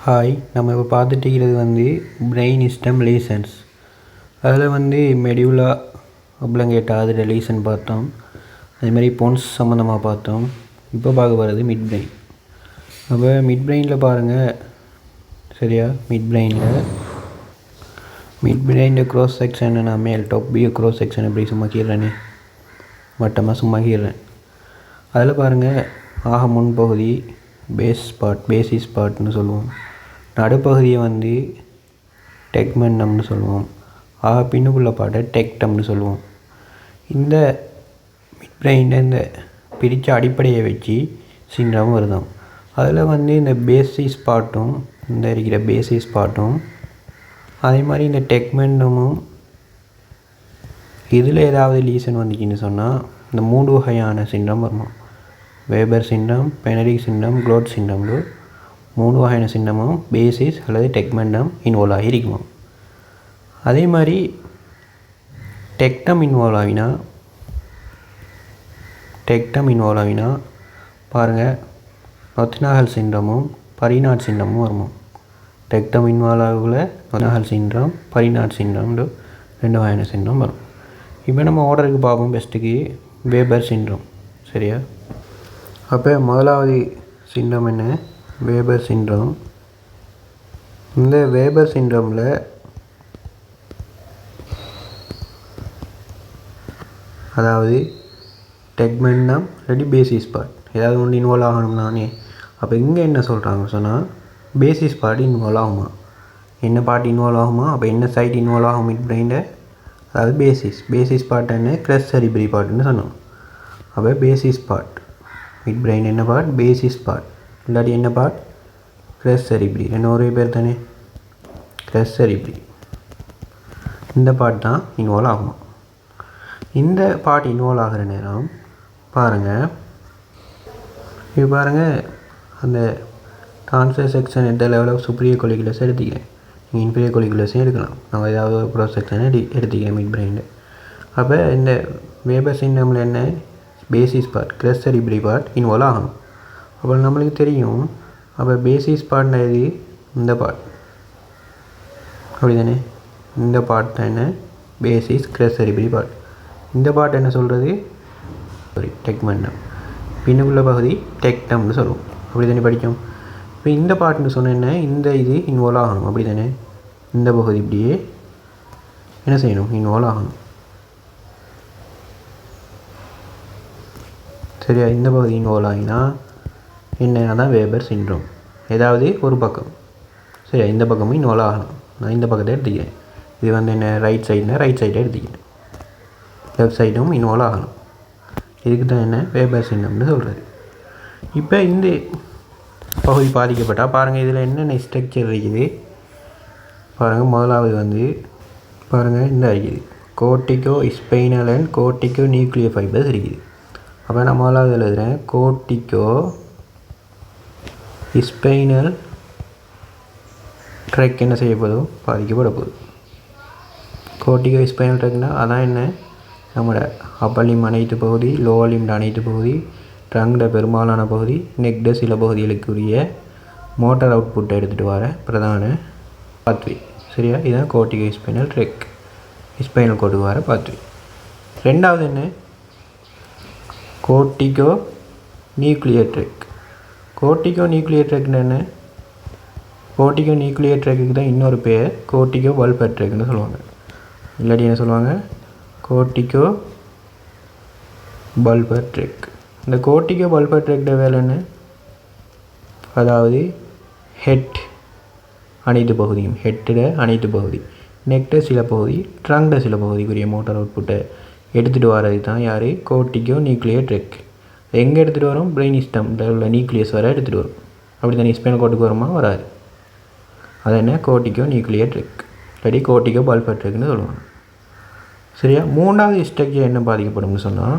Hi, நம்ம இப்போ பார்த்துட்டு இருக்கிறது வந்து பிரெயின் ஸ்டெம் லீசன்ஸ். அதில் மெடியூலா ஒப்ளங்கேட்டா அதில் லீசன் பார்த்தோம். அதேமாதிரி போன்ஸ் சம்மந்தமாக பார்த்தோம். இப்போ பார்க்க போகிறது மிட் பிரெயின். அப்போ மிட் பிரெயினில் பாருங்கள், சரியா? மிட் பிரெயினில் க்ரோஸ் செக்ஷன் நான் மேல் டாப் பியூ க்ரோஸ் செக்ஷன் எப்படி சும்மா கீறேனே, வட்டமாக சும்மா கீறேன். அதில் பாருங்கள், முன்பகுதி பேசிஸ் பார்ட்னு சொல்லுவோம். நடுப்பகுதியை டெக்மெண்டம்னு சொல்லுவோம். பின்னுக்குள்ள பாட்டை டெக்டம்னு சொல்லுவோம். இந்த மிட் பிரெயினில் இந்த பிரித்த அடிப்படையை வச்சு சின்னம் வருதும். அதில் இந்த பேசிஸ் பார்ட்டும் இந்த இருக்கிற பேசிஸ் பார்ட்டும் அதே மாதிரி இந்த டெக்மெண்டமும் இதில் ஏதாவது லீசன் வந்துச்சுன்னு சொன்னால் இந்த 3 வகையான சின்னம் வருமா. வேபர் சின்னம், பெனரிக் சின்னம், க்ளோட் சின்னம்னு 3 வகையான சின்னமும் பேசிஸ் அல்லது டெக்மெண்டம் இன்வால்வ் ஆகியிருக்குமா. அதே மாதிரி டெக்டம் இன்வால்வ் ஆகினா பாருங்கள், நொத்னாகல் சின்ரமும் பரிநாட் சின்னமும் வருமா. டெக்டம் இன்வால்வ் ஆகல நொத்னாகல் சின்ரம், பரிநாட் சின்ரம்னு 2 வகையான சின்னம் வரும். இப்போ நம்ம ஆர்டருக்கு பார்ப்போம். பெஸ்ட்டுக்கு வேபர் சின்ரம், சரியா? அப்போ முதலாவது சின்ரம் என்ன? Wafer syndrome. இந்த வேபர் சின்ரமில் அதாவது டெக்மெண்டம் இல்லாட்டி பேசிஸ் பார்ட் ஏதாவது ஒன்று இன்வால்வ் ஆகணும்னானே. அப்போ இங்கே என்ன சொல்கிறாங்க சொன்னால் பேசிஸ் பார்ட் இன்வால்வ் ஆகுமா. என்ன பார்ட் இன்வால்வ் ஆகுமா? அப்போ என்ன சைட் இன்வால்வ் ஆகும் மிட் பிரெயினில்? அதாவது பேசிஸ் பார்ட் என்ன? க்ரெஸ் செரிப்ரி பார்ட்னு சொன்னோம். அப்போ பேசிஸ் பார்ட் மிட் பிரெயின் என்ன பார்ட்? பேசிஸ் பார்ட் இல்லாட்டி என்ன பார்ட்? க்ரெஸ் செரிப்ரி. என்ன ஒரே பேர் தானே, க்ரெஸ் செரிப்ரி. இந்த பார்ட் தான் இன்வால்வ் ஆகும். இந்த பார்ட் இன்வால்வ் ஆகிற நேரம் பாருங்கள், இப்போ பாருங்கள், அந்த ட்ரான்ஸ்வர் செக்ஷன் எந்த லெவலில் சுப்ரியர் கொலிகுலஸ் எடுத்துக்கிறேன். நீங்கள் இன்ஃபீரியர் கொலிகுலஸையும் எடுக்கலாம். நான் ஏதாவது ஒரு ப்ரோ செக்ஷனை எடுத்துக்கிறேன் மிட் பிரெயினில். அப்போ இந்த வேபர் சின்னமில் என்ன? Basis part, க்ரெஸ் cerebri part involve ஆகணும். அப்போ நம்மளுக்கு தெரியும். அப்போ பேசிஸ் பார்ட்னா இது இந்த பார்ட், அப்படி தானே? இந்த பார்ட் தான் என்ன? Basis crus cerebri part. இந்த பார்ட் என்ன சொல்கிறது? டெக்மெண்டம். பின்னுக்குள்ள பகுதி டெக்டம்னு சொல்லுவோம். அப்படி தானே படித்தோம். இப்போ இந்த பார்ட்னு சொன்ன என்ன? இந்த இது இன்வால்வ் ஆகணும், அப்படி தானே? இந்த பகுதி இப்படியே என்ன செய்யணும்? இன்வால்வ் ஆகணும், சரியா? இந்த பகுதி இன்வால்வ் ஆகினா என்ன தான் வேபர் சின்ரம். ஏதாவது ஒரு பக்கம், சரியா? இந்த பக்கமும் இன்வால்வ் ஆகணும். நான் இந்த பக்கத்தை எடுத்துக்கிறேன். இது என்ன? ரைட் சைடுனா ரைட் சைடை எடுத்துக்கிறேன். லெஃப்ட் சைடும் இன்வால்வ் ஆகணும். இதுக்கு தான் என்ன? வேபர் சின்னம்னு சொல்கிறது. இப்போ இந்த பகுதி பாதிக்கப்பட்டால் பாருங்கள், இதில் என்னென்ன ஸ்ட்ரக்சர் இருக்குது பாருங்கள். முதலாவது பாருங்கள், இந்த இருக்குது கோர்டிகோ ஸ்பைனல் அண்ட் கோர்டிகோ நியூக்ளியர் ஃபைபர்ஸ் இருக்குது. அப்போ நான் முதலாவது எழுதுகிறேன், கோர்டிகோ ஸ்பைனல் ட்ரெக் என்ன செய்ய போதோ பாதிக்கப்பட போகுது. கோர்டிகோ ஸ்பைனல் ட்ரெக்னால் அதான் என்ன? நம்மளோட அப்பர் லிம்ப் அனைத்து பகுதி, லோவர் லிம்ப் அனைத்து பகுதி, ட்ரங்கோட பெரும்பாலான பகுதி, நெக்ட சில பகுதிகளுக்குரிய மோட்டார் அவுட்புட்டை எடுத்துகிட்டு வர பிரதான பாத்வே, சரியா? இதுதான் கோர்டிகோ ஸ்பைனல் ட்ரெக், ஸ்பைனல் கோட்டுக்கு வர பாத்வே. ரெண்டாவது என்ன? கோர்டிகோ நியூக்ளியர் ட்ரெக். கோர்டிகோ நியூக்ளியர் ட்ரெக்னு என்ன? கோர்டிகோ நியூக்ளியர் ட்ரெக்கு தான் இன்னொரு பேர் கோர்டிகோ பல்பர் ட்ரெக்னு சொல்லுவாங்க. இல்லாட்டி என்ன சொல்லுவாங்க? கோர்டிகோ பல்பர் ட்ரெக். இந்த கோர்டிகோ பல்பர் ட்ரெக்கோட வேலை என்ன? அதாவது ஹெட் அனைத்து பகுதியும், ஹெட்டோட அனைத்து பகுதி, நெக்ட சில பகுதி, ட்ரங்கோட சில பகுதிக்குரிய மோட்டார் அவுட்புட்டை எடுத்துகிட்டு வரது தான் யார்? கோர்டிகோ நியூக்ளியர் ட்ரெக். எங்கே எடுத்துகிட்டு வரும்? பிரெயின் ஸ்டெம் உள்ள நியூக்ளியஸ் வர எடுத்துகிட்டு வரும். அப்படி தானே ஸ்பைனல் கோட்டுக்கு வருமா? வராது. அது என்ன? கோர்டிகோ நியூக்ளியர் ட்ரெக் இல்லாட்டி கோர்டிகோ பல்பர் ட்ரெக்னு சொல்லுவாங்க, சரியா? மூணாவது ஸ்ட்ரக்சர் என்ன பாதிக்கப்படும்னு சொன்னால்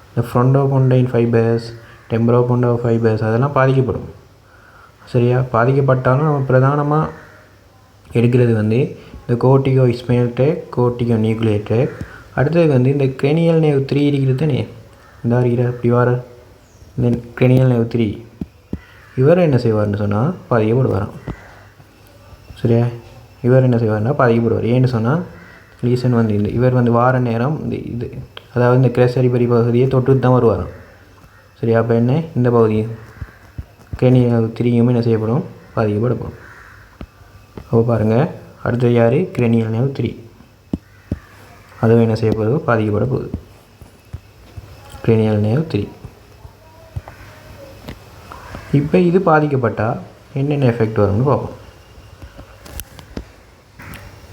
இந்த ஃப்ரண்டோபொண்டைன் ஃபைபர்ஸ், டெம்பரோபொண்டோ ஃபைபர்ஸ் அதெல்லாம் பாதிக்கப்படும், சரியா? பாதிக்கப்பட்டாலும் நம்ம பிரதானமாக எடுக்கிறது இந்த கோர்டிகோ ஸ்பைனல் ட்ரெக், கோர்டிகோ நியூக்ளியர் ட்ரெக். அடுத்தது இந்த கிரேனியல் நேவ் 3 இருக்கிறது தானே, இந்த இருக்கிற இப்படி வர இந்த கிரேனியல் நேவ் 3 இவர் என்ன செய்வார்னு சொன்னால் பாதிக்கப்படுவாராம். சரியா. இவர் என்ன செய்வார்னா பாதிக்கப்படுவார். ஏன்னு சொன்னால் லீசன் வந்து இவர் வந்து வார நேரம் இது அதாவது இந்த கிரேசரிபரி பகுதியை தொட்டு தான் வருவாராம். சரியா. அப்போ என்ன இந்த பகுதி கிரேனியல் திரியும் என்ன செய்யப்படும், பாதிக்கப்படப்படும். அப்போ பாருங்கள், அடுத்தது யார், கிரேனியல் நர்வ் 3, அதுவும் என்ன செய்யப்படுது, பாதிக்கப்பட போகுது. Cranial nerve 3. இப்போ இது பாதிக்கப்பட்டால் என்னென்ன எஃபெக்ட் வரும்னு பார்ப்போம்.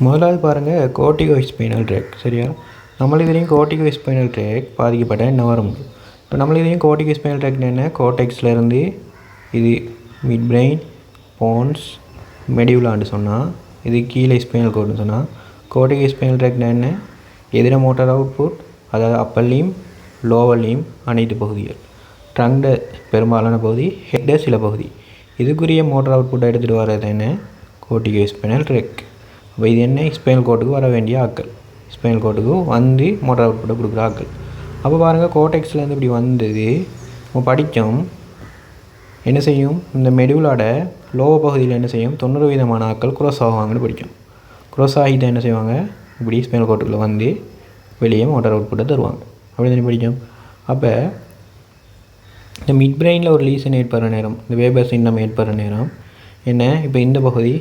முதலாவது பாருங்கள், கோர்டிகோஸ்பைனல் ட்ராக். சரியா. நம்மளுக்கு தெரியும் கோர்டிகோஸ்பைனல் ட்ராக் பாதிக்கப்பட்டால் என்ன வரும். இப்போ நம்மளுக்கு தெரியும் கோர்டிகோஸ்பைனல் ட்ராக் என்ன, கோர்டெக்ஸ்லேருந்து இது மிட் பிரெயின், போன்ஸ், மெடியுலான்னு சொன்னால் இது கீழே ஸ்பைனல் கோடுன்னு சொன்னால், கோர்டிகோஸ்பைனல் ட்ராக் என்ன, எதிர மோட்டார் அவுட்புட், அதாவது அப்பர் லிம், லோவர் லிம் அனைத்து பகுதிகள், ட்ரங்க்ட பெரும்பாலான பகுதி, ஹெட்டை சில பகுதி, இதுக்குரிய மோட்டார் அவுட்புட்டை எடுத்துகிட்டு வர்றது என்ன, கோர்டிகோஸ்பைனல் ட்ராக். அப்போ இது என்ன, ஸ்பைனல் கோட்டுக்கு வர வேண்டிய ஆக்கள், ஸ்பைனல் கோட்டுக்கு வந்து மோட்டார் அவுட்புட்டை கொடுக்குற ஆக்கள். அப்போ பாருங்கள், கோர்டெக்ஸ்லேருந்து இப்படி வந்தது நம்ம படித்தோம். என்ன செய்யும், இந்த மெடியுலாட லோவ பகுதியில் என்ன செய்யும், 90% ஆக்கள் க்ரோஸ் ஆகுவாங்கன்னு படிக்கும். க்ரோஸ் ஆகிட்டு என்ன செய்வாங்க, இப்படி ஸ்பைனல் கோட்டுக்குள்ளே வந்து வெளியே மோட்டார் அவுட்புட்டை தருவாங்க. அப்படி தானே படிக்கும். அப்போ இந்த மிட் பிரெயினில் ஒரு லீசன் ஏற்படுற நேரம், இந்த வேபர் சின்னம் ஏற்படுற நேரம் என்ன, இப்போ இந்த பகுதி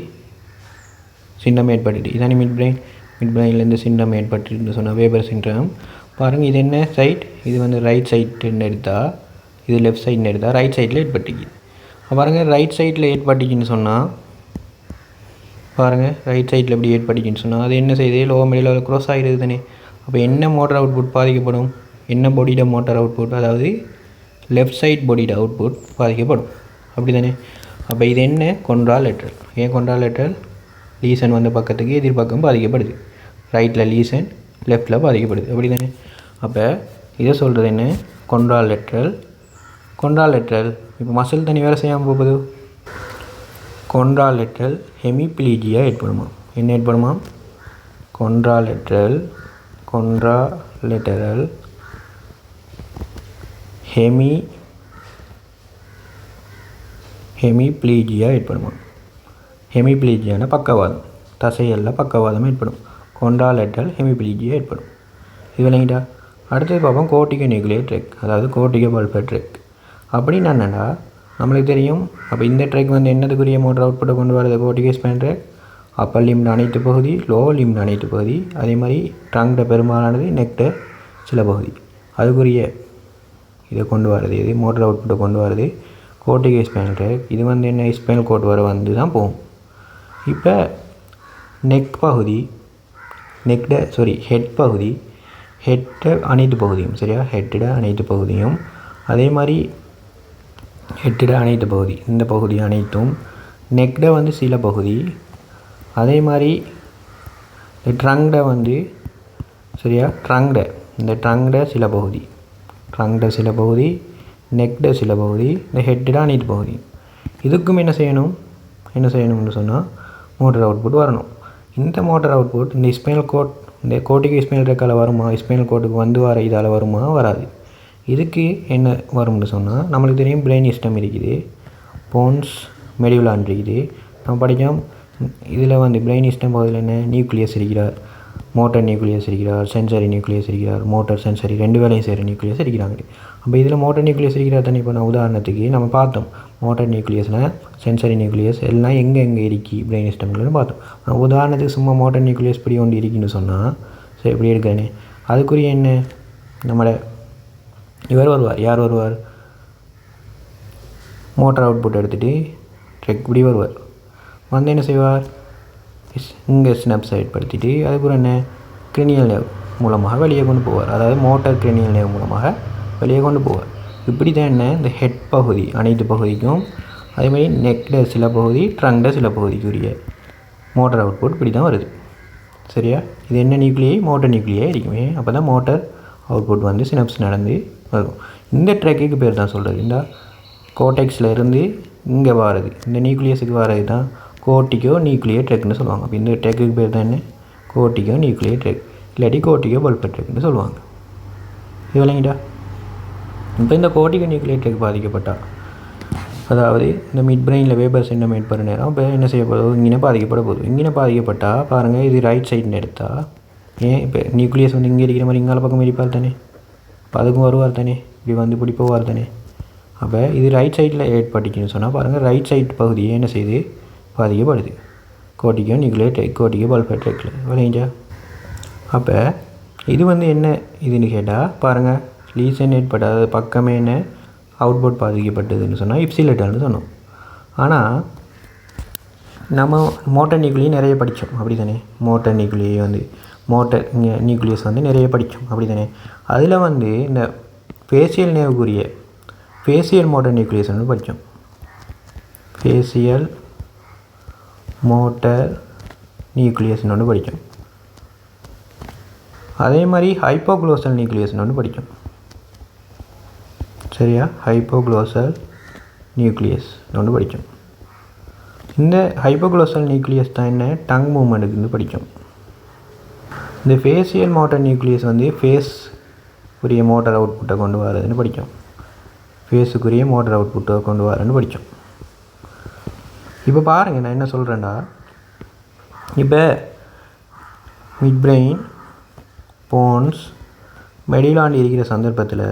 சின்னம் ஏற்பட்டுட்டு இதானே மிட் பிரெயின்லேருந்து சின்னம் ஏற்பட்டுன்னு சொன்னால் வேபர் சின்னம். பாருங்கள், இது என்ன சைட், இது வந்து ரைட் சைட்டுன்னு எடுத்தால், இது லெஃப்ட் சைடுன்னு எடுத்தால் ரைட் சைடில் ஏற்பட்டுக்குது. பாருங்கள், ரைட் சைடில் ஏற்பட்டுச்சுன்னு சொன்னால், பாருங்கள் ரைட் சைடில் எப்படி ஏற்பட்டுச்சுன்னு சொன்னால் அது என்ன செய்யுது, லோ மெடியில் க்ரோஸ் ஆகிடுது தானே. அப்போ என்ன மோட்டார் அவுட்புட் பாதிக்கப்படும், என்ன பொடியோட மோட்டார் அவுட்புட், அதாவது லெஃப்ட் சைட் பொடியோட அவுட்புட் பாதிக்கப்படும். அப்படி தானே. அப்போ இது என்ன, கொன்ட்ராலேட்ரல். ஏன் கொன்ட்ராலேட்ரல், லீசன் வந்த பக்கத்துக்கு எதிர்பக்கம் பாதிக்கப்படுது, ரைட்டில் லீசன், லெஃப்டில் பாதிக்கப்படுது. அப்படி தானே. அப்போ இதை சொல்கிறது என்ன, கொன்ட்ராலேட்ரல். கொன்ட்ராலேட்ரல் இப்போ மசில் தனி வேலை செய்யாமல் போகுது, கொன்ட்ராலேட்ரல் ஹெமிப்ளீஜியா ஏற்படுமா. என்ன ஏற்படுமா, கொன்ட்ராலேட்ரல் ஹெமிப்ளீஜியா ஏற்படுமா. ஹெமிப்ளீஜியான பக்கவாதம், தசைகளில் பக்கவாதம் ஏற்படும், கொன்ட்ராலேட்ரல் ஹெமிப்ளீஜியா ஏற்படும். இது விளங்கிட்டா. அடுத்தது பார்ப்போம் கோர்டிகோ நியூக்ளியர் ட்ராக், அதாவது கோர்டிகோ பல்பர் ட்ராக். அப்படின்னு என்னென்னா நம்மளுக்கு தெரியும். அப்போ இந்த ட்ராக் வந்து என்னதுக்குரிய மோட்டார் அவுட்புட்டை கொண்டு வரது, கோர்டிகோஸ்பைனல் ட்ராக் அப்பர் லிம்ல அனைத்து பகுதி, லோவர் லிம்ல அனைத்து பகுதி, அதே மாதிரி ட்ரங்க்ட பெரும்பாலானது, நெக்ட சில பகுதி, அதுக்குரிய இதை கொண்டு வரது, இது மோட்டார் அவுட்புட்டை கொண்டு வரது கோர்டிகோஸ்பைனல் ட்ராக். இது வந்து என்ன, ஸ்பைனல் கோட் வர வந்து தான் போகும். இப்போ நெக் பகுதி, ஹெட் பகுதி, ஹெட்டை அனைத்து பகுதியும், சரியா, ஹெட்டோட அனைத்து பகுதியும், அதே மாதிரி ஹெட்டோட அனைத்து பகுதி, இந்த பகுதி அனைத்தும், நெக்ட வந்து சில பகுதி, அதே மாதிரி இந்த ட்ரங்க்ட வந்து, சரியா, இந்த ட்ரங்க்ட சில பகுதி, நெக்ட சில பகுதி, இந்த ஹெட்டோட அனைத்து பகுதி. இதுக்கும் என்ன செய்யணும்னு சொன்னால் மோட்டார் அவுட்புட் வரணும். இந்த மோட்டார் அவுட்புட் இந்த ஸ்பைனல் கோட், இந்த கோர்டிகோ ஸ்பைனல் ட்ராக்கால் வருமா, ஸ்பைனல் கோட்டுக்கு வந்து வர இதால் வருமா, வராது. இதுக்கு என்ன வரும்னு சொன்னால் நம்மளுக்கு தெரியும் பிரெயின் சிஸ்டம் இருக்குது, போன்ஸ், மெடியுலான் இருக்குது. நம்ம படித்தோம். இதில் வந்து பிரெயின் சிஸ்டம் பகுதியில் என்ன, நியூக்ளியஸ் இருக்கிறார், மோட்டர் நியூக்ளியஸ் இருக்கிறார், சென்சரி நியூக்ளியஸ் இருக்கிறார், மோட்டர் சென்சரி ரெண்டு வேலையும் செய்கிற நியூக்ளியஸ் இருக்கிறாங்க. அப்போ இதில் மோட்டர் நியூக்ளியஸ் இருக்கிறார் தானே. இப்போ நான் உதாரணத்துக்கு நம்ம பார்த்தோம், மோட்டர் நியூக்ளியஸில் சென்சரி நியூக்ளியஸ் எல்லாம் எங்கே இருக்குது பிரெயின் சிஸ்டம்லன்னு பார்த்தோம். உதாரணத்துக்கு சும்மா மோட்டர் நியூக்ளியஸ் இப்படி ஒன்று இருக்குன்னு சொன்னால், சரி இப்படி எடுக்கிறேனே, அதுக்குரிய என்ன, நம்மளோட இவர் வருவார், யார் வருவார், மோட்டார் அவுட்புட் எடுத்துகிட்டு ட்ரெக் இப்படி வருவார். வந்து என்ன செய்வார், இங்கே ஸ்னாப்ஸ் ஏற்படுத்திட்டு அதுக்கப்புறம் என்ன, கிரினியல் நேவ் மூலமாக வெளியே கொண்டு போவார், அதாவது மோட்டார் கிரினியல் நேவ் மூலமாக வெளியே கொண்டு போவார். இப்படி தான் என்ன, இந்த ஹெட் பகுதி அனைத்து பகுதிக்கும், அதேமாதிரி நெக்ட சில பகுதி, ட்ரங்க்ட சில பகுதிக்குரிய மோட்டார் அவுட்புட் இப்படி தான் வருது. சரியா. இது என்ன நியூக்ளியை, மோட்டர் நியூக்ளியே இருக்குமே. அப்போ தான் மோட்டார் அவுட்புட் வந்து சினப்ஸ் நடந்து வரும். இந்த ட்ராக்குக்கு பேர் தான் சொல்கிறது, இந்த கோர்டெக்ஸில் இருந்து இங்கே வாரது, இந்த நியூக்ளியஸுக்கு வாரது தான் கோர்டிகோ நியூக்ளியர் ட்ராக்னு சொல்லுவாங்க. அப்போ இந்த ட்ராக்குக்கு பேர் தான் என்ன, கோர்டிகோ நியூக்ளியர் ட்ராக், இல்லாட்டி கோர்டிகோ பல்பர் ட்ராக்னு சொல்லுவாங்க. இது விளங்கிட்டா. இப்போ இந்த கோர்டிகோ நியூக்ளியர் ட்ராக் பாதிக்கப்பட்டால் அதாவது இந்த மிட் பிரெயினில் வேபர் சின்னம் ஏற்படுற நேரம் இப்போ என்ன செய்ய போகுது, இங்கே பாதிக்கப்பட போகுது. இங்கே பாதிக்கப்பட்டால் பாருங்கள், இது ரைட் சைடுன்னு எடுத்தால் ஏன் இப்போ நியூக்ளியஸ் வந்து இங்கே இருக்கிற மாதிரி இங்கால பக்கம் இருப்பார் தானே, இப்போ அதுக்கும் வருவார் தானே, இப்படி வந்து இப்படி போவார் தானே. அப்போ இது ரைட் சைடில் ஏற்பட்டுச்சுன்னு சொன்னால் பாருங்கள், ரைட் சைட் பகுதியை என்ன செய்யுது, பாதிக்கப்படுது. கோட்டிக்கோ நியூக்ளியர் கோட்டிக்கோ பல்ஃபர் ட்ரெக்கில் விளைஞ்சா. அப்போ இது வந்து என்ன இதுன்னு கேட்டால் பாருங்கள், லீசன் ஏற்படாத பக்கமே என்ன அவுட்புட் பாதிக்கப்பட்டதுன்னு சொன்னால் இப்சிலேட்டான்னு சொன்னோம். ஆனால் நம்ம மோட்டர் நியூக்ளியை நிறைய படித்தோம் அப்படி தானே. மோட்டர் நியூக்ளியை வந்து மோட்டர் நியூக்ளியஸ் வந்து நிறைய படித்தோம் அப்படி தானே. அதில் வந்து இந்த ஃபேஷியல் நேவுக்குரிய ஃபேஷியல் மோட்டர் நியூக்ளியஸ் வந்து படித்தோம். ஃபேஷியல் மோட்டர் நியூக்ளியஸ்னு ஒன்று படித்தோம். அதே மாதிரி ஹைப்போக்ளோசல் நியூக்ளியஸ்னு ஒன்று படித்தோம். சரியா, ஹைப்போக்ளோசல் நியூக்ளியஸ் ஒன்று படித்தோம். இந்த ஹைப்போக்ளோசல் நியூக்ளியஸ் தான் என்ன டங் மூமெண்ட்டுக்கு படித்தோம். இந்த ஃபேஷியல் மோட்டர் நியூக்ளியஸ் வந்து ஃபேஸ் உரிய மோட்டர் அவுட்புட்டை கொண்டு வரதுன்னு படித்தோம். ஃபேஸுக்குரிய மோட்டர் அவுட்புட்டை கொண்டு வரேன்னு படித்தோம். இப்போ பாருங்கள், நான் என்ன சொல்கிறேன்டா, இப்போ மிட் பிரெயின் போன்ஸ் மெடிலாண்டு இருக்கிற சந்தர்ப்பத்தில்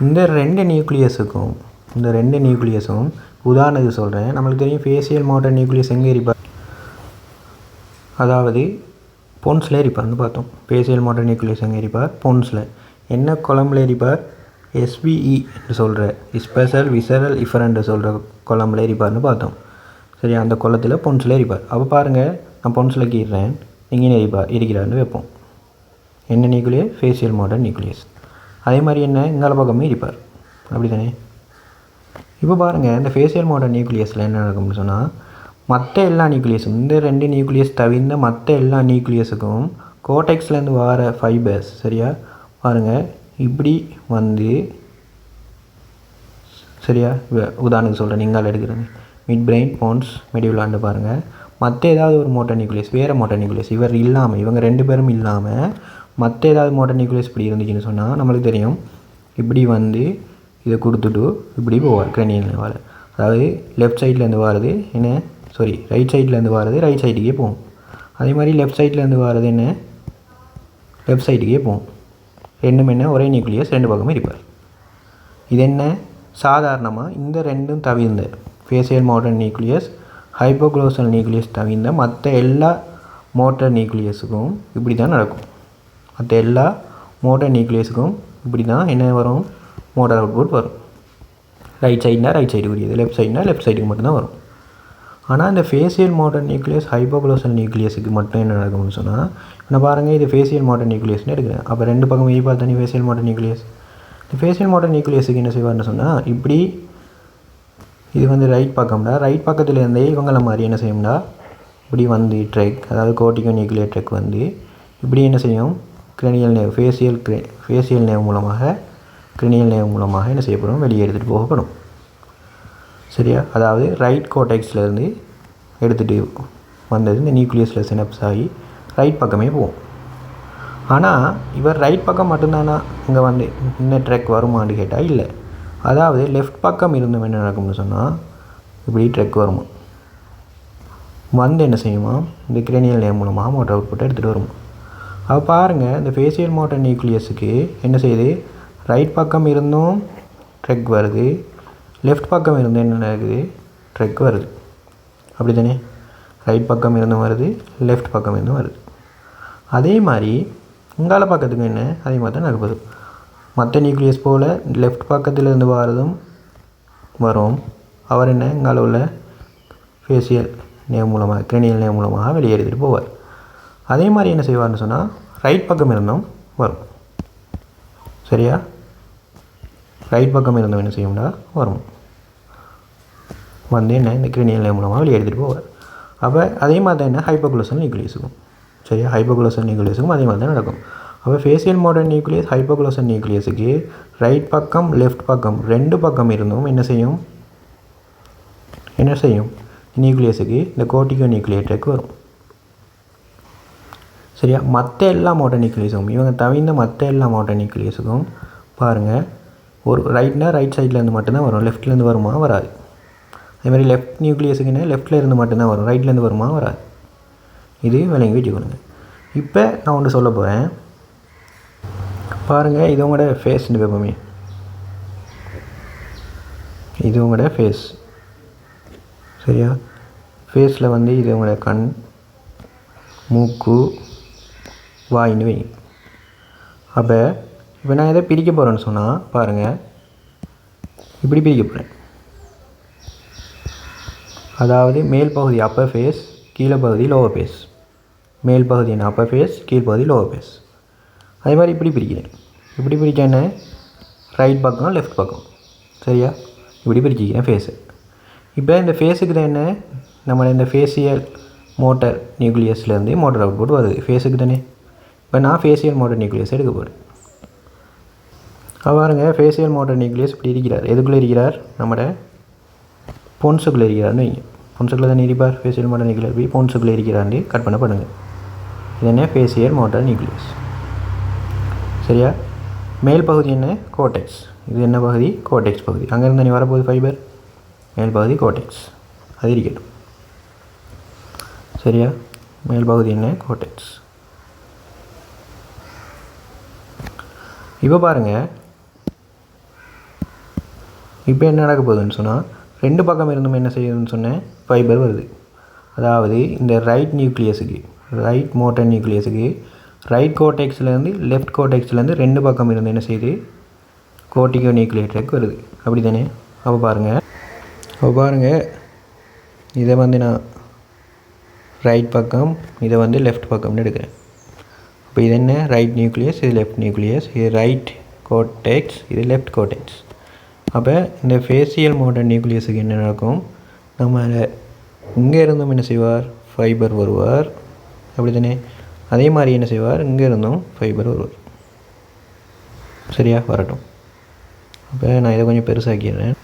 இந்த ரெண்டு நியூக்ளியஸும் உதாரணத்துக்கு சொல்கிறேன். நம்மளுக்கு தெரியும் ஃபேஷியல் மோட்டர் நியூக்ளியஸ் எங்கே இருப்பார், அதாவது பொன்ஸில் இருப்பார்னு பார்த்தோம். ஃபேஷியல் மோட்டர் நியூக்ளியஸ் எங்கே இருப்பார், பொன்ஸில். என்ன குழம்புல இருப்பார், எஸ்பிஇ என்று சொல்கிற ஸ்பெஷல் விசரல் இஃபரண்ட் சொல்கிற குழம்புல இருப்பார்னு பார்த்தோம். சரி, அந்த குளத்தில் பொன்ஸில் இருப்பார். அப்போ பாருங்கள், நான் பொன்ஸில் கீறேன், இங்கே இருக்கிறாருன்னு வைப்போம். என்ன நியூக்ளியஸ், ஃபேஷியல் மோட்டர் நியூக்ளியஸ். அதே மாதிரி என்ன இங்கால பக்கமே இருப்பார் அப்படி தானே. இப்போ பாருங்கள், இந்த ஃபேஷியல் மோட்டர் நியூக்ளியஸில் என்ன நடக்கும்னு சொன்னால், மற்ற எல்லா நியூக்ளியஸும் இந்த ரெண்டு நியூக்ளியஸ் தவிர்ந்த மற்ற எல்லா நியூக்ளியஸுக்கும் கோடெக்ஸ்லேருந்து வர ஃபைபர்ஸ் சரியா பாருங்கள் இப்படி வந்து சரியா. உதாரணத்துக்கு சொல்கிறேன், நீங்கள் எடுக்கிறது மிட் பிரெயின் போன்ஸ் மெடியுலாண்டு பாருங்கள். மற்ற ஏதாவது ஒரு மோட்டர் நியூக்ளியஸ், வேறு மோட்டர் நியூக்ளியஸ் இவர் இல்லாமல், இவங்க ரெண்டு பேரும் இல்லாமல் மற்ற ஏதாவது மோட்டர் நியூக்ளியஸ் இப்படி இருந்துச்சுன்னு சொன்னால் நம்மளுக்கு தெரியும், இப்படி வந்து இதை கொடுத்துட்டு இப்படி போவார் கிரேனியல் நெர்வால். அதாவது லெஃப்ட் சைட்லேருந்து வாரது என்ன, ரைட் சைட்லேருந்து வாரது ரைட் சைடுக்கே போகும். அதே மாதிரி லெஃப்ட் சைட்லேருந்து வாரது என்ன, லெஃப்ட் சைடுக்கே போகும். ரெண்டும் என்ன ஒரே நியூக்ளியஸ், ரெண்டு பக்கமும் இருப்பார். இது என்ன சாதாரணமாக இந்த ரெண்டும் தவிர்ந்த ஃபேஷியல் மோட்டர் நியூக்ளியஸ், ஹைப்போக்ளோசல் நியூக்ளியஸ் தவிர்ந்த மற்ற எல்லா மோட்டர் நியூக்ளியஸுக்கும் இப்படி தான் நடக்கும். மற்ற எல்லா மோட்டர் நியூக்ளியஸுக்கும் இப்படி தான் என்ன வரும், மோட்டர் அவுட்புட் வரும். ரைட் சைடுனா ரைட் சைடு உரியது, லெஃப்ட் சைடுனா லெஃப்ட் சைடுக்கு மட்டும்தான் வரும். ஆனால் இந்த ஃபேஷியல் மோட்டர் நியூக்ளியஸ் ஹைப்போக்ளோசல் நியூக்ளியஸுக்கு மட்டும் என்ன நடக்கும்னு சொன்னால், நான் பாருங்கள் இது ஃபேஷியல் மோட்டர் நியூக்ளியஸ்னு எடுக்கிறேன். அப்போ ரெண்டு பக்கம் வெளியே பார்த்தா ஃபேஷியல் மோட்டர் நியூக்ளியஸ். இந்த ஃபேஷியல் மோட்டர் நியூக்ளியஸுக்கு என்ன செய்வார்னு சொன்னால், இப்படி இது வந்து ரைட் பக்கம்டா, ரைட் பக்கத்தில் இருந்தே இவங்கள மாதிரி என்ன செய்யும்டா, இப்படி வந்து ட்ரெக், அதாவது கோர்டிகோ நியூக்ளியர் ட்ரெக் வந்து இப்படி என்ன செய்யும், கிரேனியல் நேவ் ஃபேஷியல் நேவ் மூலமாக கிரேனியல் நேவ் மூலமாக என்ன செய்யப்படும், வெளியே எடுத்துகிட்டு போகப்படும். சரியா, அதாவது ரைட் கோடெக்ஸ்லேருந்து எடுத்துகிட்டு வந்தது இந்த நியூக்ளியஸில் சினப்ஸ் ஆகி ரைட் பக்கமே போகும். ஆனால் இவர் ரைட் பக்கம் மட்டும்தானா இங்கே வந்து இந்த ட்ரெக் வருமானு கேட்டால் இல்லை. அதாவது லெஃப்ட் பக்கம் இருந்தும் என்ன நடக்கும்னு சொன்னால், இப்படி ட்ரெக் வருமா வந்து என்ன செய்யுமா, இந்த கிரேனியல் நேவ் மூலமாக மோட்டர் அவுட்புட்டை எடுத்துகிட்டு வருமா. அப்போ பாருங்கள், இந்த ஃபேஷியல் மோட்டர் நியூக்ளியஸுக்கு என்ன செய்யுது, ரைட் பக்கம் இருந்தும் ட்ரெக் வருது, லெஃப்ட் பக்கம் இருந்து என்ன நடக்குது, ட்ரெக் வருது அப்படி தானே. ரைட் பக்கம் இருந்தும் வருது, லெஃப்ட் பக்கம் இருந்தும் வருது. அதே மாதிரி இங்கால பக்கத்துக்கு என்ன அதே மாதிரி தான் நடக்குது. மற்ற நியூக்ளியஸ் போல் லெஃப்ட் பக்கத்தில் இருந்து வரதும் வரும். அவர் என்ன இங்கால உள்ள ஃபேஷியல் நேவ் மூலமாக கிரேனியல் நேவ் மூலமாக வெளியே எடுத்துகிட்டு போவார். அதே மாதிரி என்ன செய்வார்னு சொன்னால், ரைட் பக்கம் இருந்தும் வரும். சரியா, ரைட் பக்கம் இருந்தும் என்ன செய்யும்னா வரும், வந்து என்ன இந்த கிரேனியல் நேவ் மூலமாக வெளியே எடுத்துகிட்டு போவார். அப்போ அதே மாதிரி தான் என்ன ஹைப்போக்ளோசல் நியூக்ளியஸுக்கும். சரியா, ஹைப்போக்ளோசல் நியூக்ளியஸுக்கும் அதே மாதிரி தான் நடக்கும். அப்போ ஃபேஷியல் மோட்டர் நியூக்ளியஸ் ஹைப்போக்ளோசல் நியூக்ளியஸுக்கு ரைட் பக்கம் லெஃப்ட் பக்கம் ரெண்டு பக்கம் இருந்தும் என்ன செய்யும் நியூக்ளியஸுக்கு இந்த கோர்டிகோ நியூக்ளியர் ட்ரெக் வரும். சரியா, மற்ற எல்லா மோட்டர் நியூக்ளியஸுக்கும் இவங்க தவிர்ந்த மற்ற எல்லா மோட்டர் நியூக்ளியஸுக்கும் பாருங்கள் ஒரு ரைட் சைட்லேருந்து மட்டும்தான் வரும், லெஃப்ட்லேருந்து வருமா வராது. அதே மாதிரி லெஃப்ட் நியூக்ளியஸுக்குன்னு லெஃப்ட்டில் இருந்து மட்டும்தான் வரும், ரைட்லேருந்து வருமா வராது. இது விளங்கி வச்சுக்கணுங்க. இப்போ நான் ஒன்று சொல்ல போகிறேன் பாருங்கள். இது உங்களோட ஃபேஸ்ன்னு வைப்போமே, இது உங்களோட ஃபேஸ் சரியா. ஃபேஸில் வந்து இது உங்களோட கண், மூக்கு, வாயின்னு வை. அப்போ இப்போ நான் எதை பிரிக்க போகிறேன்னு சொன்னால் பாருங்கள், இப்படி பிரிக்க போகிறேன். அதாவது மேல் பகுதி அப்பர் ஃபேஸ், கீழே பகுதி லோவர் ஃபேஸ். மேல் பகுதி என்ன அப்பர் ஃபேஸ், கீழ் பகுதி லோவர் ஃபேஸ். அதே மாதிரி இப்படி பிரிக்கிறேன். இப்படி பிரிக்க என்ன, ரைட் பக்கம் லெஃப்ட் பக்கம் சரியா. இப்படி பிரிச்சிக்கிறேன் ஃபேஸு. இப்போ இந்த ஃபேஸுக்கு தான் என்ன, நம்ம இந்த ஃபேஷியல் மோட்டர் நியூக்ளியஸ்லேருந்து மோட்டர் அவுட்புட் வருது ஃபேஸுக்கு தானே. இப்போ நான் ஃபேஷியல் மோட்டர் நியூக்ளியஸ் எடுக்க போகிறேன். பாருங்க, ஃபேஷியல் மோட்டர் நியூக்ளியஸ் இப்படி இருக்கிறார். எதுக்குள்ளே இருக்கிறார், நம்மளோட பொன்ஸுக்குள்ளே இருக்கிறார்னு வைங்க. பொன்ஸுக்குள்ளே தானே இருப்பார் ஃபேஷியல் மோட்டர் நியூக்ளியஸ். இப்படி பொன்ஸுக்குள்ளே இருக்கிறான்னு கற்பனை பண்ணுங்கள். இது என்ன, ஃபேஷியல் மோட்டர் நியூக்ளியஸ் சரியா. மேல் பகுதி என்ன, கோடெக்ஸ். இது என்ன பகுதி, கோடெக்ஸ் பகுதி. அங்கேருந்து நீ வரப்போகுது ஃபைபர், மேல் பகுதி கோடெக்ஸ், அது இருக்கட்டும் சரியா. மேல் பகுதி என்ன, கோடெக்ஸ். இப்போ பாருங்கள், இப்போ என்ன நடக்க போகுதுன்னு சொன்னால், ரெண்டு பக்கம் இருந்தும் என்ன செய்யுதுன்னு சொன்னேன், ஃபைபர் வருது. அதாவது இந்த ரைட் நியூக்ளியஸுக்கு, ரைட் மோட்டர் நியூக்ளியஸுக்கு ரைட் கோடெக்ஸ்லேருந்து லெஃப்ட் கோடெக்ஸ்லேருந்து ரெண்டு பக்கம் இருந்து என்ன செய்யுது, கோர்டிகோ நியூக்ளியேட்டருக்கு வருது. அப்படி தானே. அப்போ பாருங்கள், இதை வந்து நான் ரைட் பக்கம், இதை வந்து லெஃப்ட் பக்கம்னு எடுக்கிறேன். அப்போ இது என்ன, ரைட் நியூக்ளியஸ், இது லெஃப்ட் நியூக்ளியஸ், இது ரைட் கோடெக்ஸ், இது லெஃப்ட் கோடெக்ஸ். அப்போ இந்த ஃபேஷியல் மோட்டர் நியூக்ளியஸுக்கு என்ன நடக்கும், நம்ம இங்கே இருந்தும் என்ன செய்வார், ஃபைபர் வருவார். அப்படி தானே. அதே மாதிரி என்ன செய்வார், இங்கே இருந்தும் ஃபைபர் வருவார் சரியா. வரட்டும். அப்போ நான் இதை கொஞ்சம் பெருசாக்கிடுறேன்,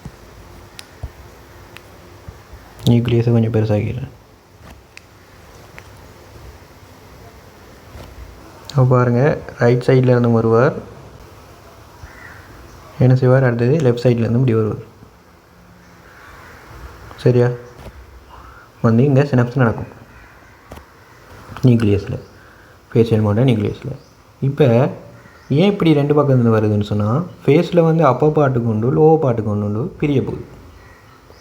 நியூக்ளியஸை கொஞ்சம் பெருசாக்கிடுறேன். அப்போ பாருங்கள், ரைட் சைடில் இருந்தும் வருவார், என்ன செய்வார், அடுத்தது லெஃப்ட் சைட்லேருந்து இப்படி வருவார் சரியா. வந்து இங்கே சினப்ஸ் நடக்கும் நியூக்ளியஸில், ஃபேஷியல் மோட்டர் நியூக்ளியஸில். இப்போ ஏன் இப்படி ரெண்டு பக்கத்துலேருந்து வருதுன்னு சொன்னால், ஃபேஸில் வந்து அப்பர் பார்ட்டுக்கு உண்டு, லோவர் பார்ட்டுக்கு உண்டு பிரிய போகுது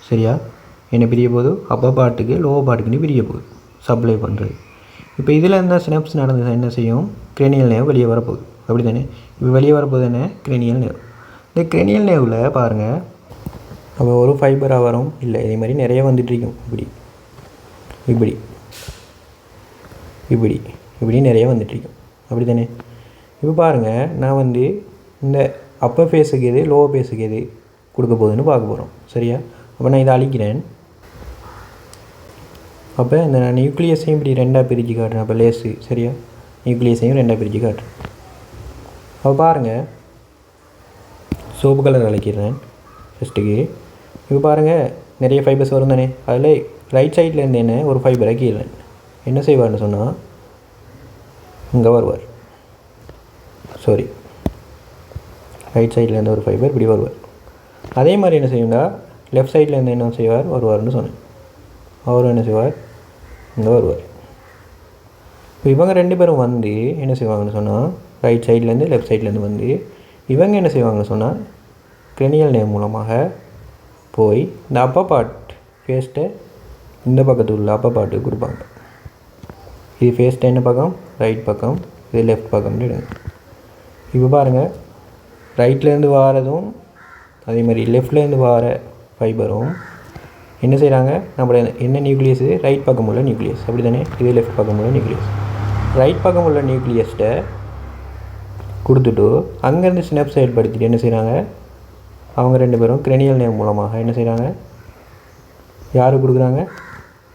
சரியா. என்ன பிரிய போகுது, அப்பர் பார்ட்டுக்கு லோவர் பார்ட்டுக்குன்னு பிரிய போகுது சப்ளை பண்ணுறது. இப்போ இதில் இருந்தால் சினப்ஸ் நடந்தது என்ன செய்யும், கிரேனியல் நேவ் வெளியே வரப்போகுது. அப்படி தானே. இப்போ வெளியே வரப்போகுது என்ன, கிரேனியல் நேவ். இந்த கிரேனியல் நேவில் பாருங்கள், அப்போ ஒரு ஃபைபராக வரும் இல்லை, இதே மாதிரி நிறைய வந்துட்டுருக்கும். இப்படி இப்படி இப்படி இப்படி நிறைய வந்துட்டுருக்கும். அப்படி தானே. இப்போ பாருங்கள், நான் வந்து இந்த அப்பர் ஃபேஸுக்கு எது, லோவர் ஃபேஸுக்கு எது கொடுக்க போகுதுன்னு பார்க்க போகிறோம் சரியா. அப்போ நான் இதை அழிக்கிறேன். அப்போ இந்த நியூக்ளியஸையும் இப்படி ரெண்டாக பிரித்து காட்டுறேன். அப்போ லேஸு சரியா, நியூக்ளியஸையும் ரெண்டாக பிரித்து காட்டுறேன். அப்போ பாருங்கள், சோப்பு கலர் அழைக்கிறேன் ஃபஸ்ட்டுக்கு. இப்போ பாருங்கள், நிறைய ஃபைபர்ஸ் வரும் தானே. அதில் ரைட் சைட்லேருந்து என்ன ஒரு ஃபைபரை கீழே என்ன செய்வார்னு சொன்னால், இங்கே வருவார். சாரி, ரைட் சைட்லேருந்து ஒரு ஃபைபர் இப்படி வருவார். அதே மாதிரி என்ன செய்யுண்டா, லெஃப்ட் சைட்லேருந்து என்ன செய்வார், வருவார்னு சொன்னேன். அவரும் என்ன செய்வார், இங்கே வருவார். இப்போ இவங்க ரெண்டு பேரும் வந்து என்ன செய்வாங்கன்னு சொன்னால், ரைட் சைட்லேருந்து லெஃப்ட் சைட்லேருந்து வந்து இவங்க என்ன செய்வாங்கன்னு சொன்னால், கிரேனியல் நேவ் மூலமாக போய் இந்த அப்பர் பார்ட் ஃபேஸ்ட்டை இந்த பக்கத்து உள்ள அப்பர் பார்ட்டுக்கு கொடுப்பாங்க. இது ஃபேஸ்ட்டை என்ன பக்கம், ரைட் பக்கம், இது லெஃப்ட் பக்கம்னு எடுங்க. இப்போ பாருங்கள், ரைட்லேருந்து வாரதும் அதே மாதிரி லெஃப்ட்லேருந்து வார ஃபைபரும் என்ன செய்கிறாங்க, நம்மளோட என்ன நியூக்ளியஸு, ரைட் பக்கம் உள்ள நியூக்ளியஸ். அப்படி தானே. இது லெஃப்ட் பக்கம் உள்ள நியூக்ளியஸ். ரைட் பக்கம் உள்ள நியூக்ளியஸ்ட்டை கொடுத்துட்டு அங்கேருந்து சினப்ஸ் செயல்படுத்திட்டு என்ன செய்கிறாங்க, அவங்க ரெண்டு பேரும் கிரேனியல் நேவ் மூலமாக என்ன செய்கிறாங்க, யாருக்கு கொடுக்குறாங்க,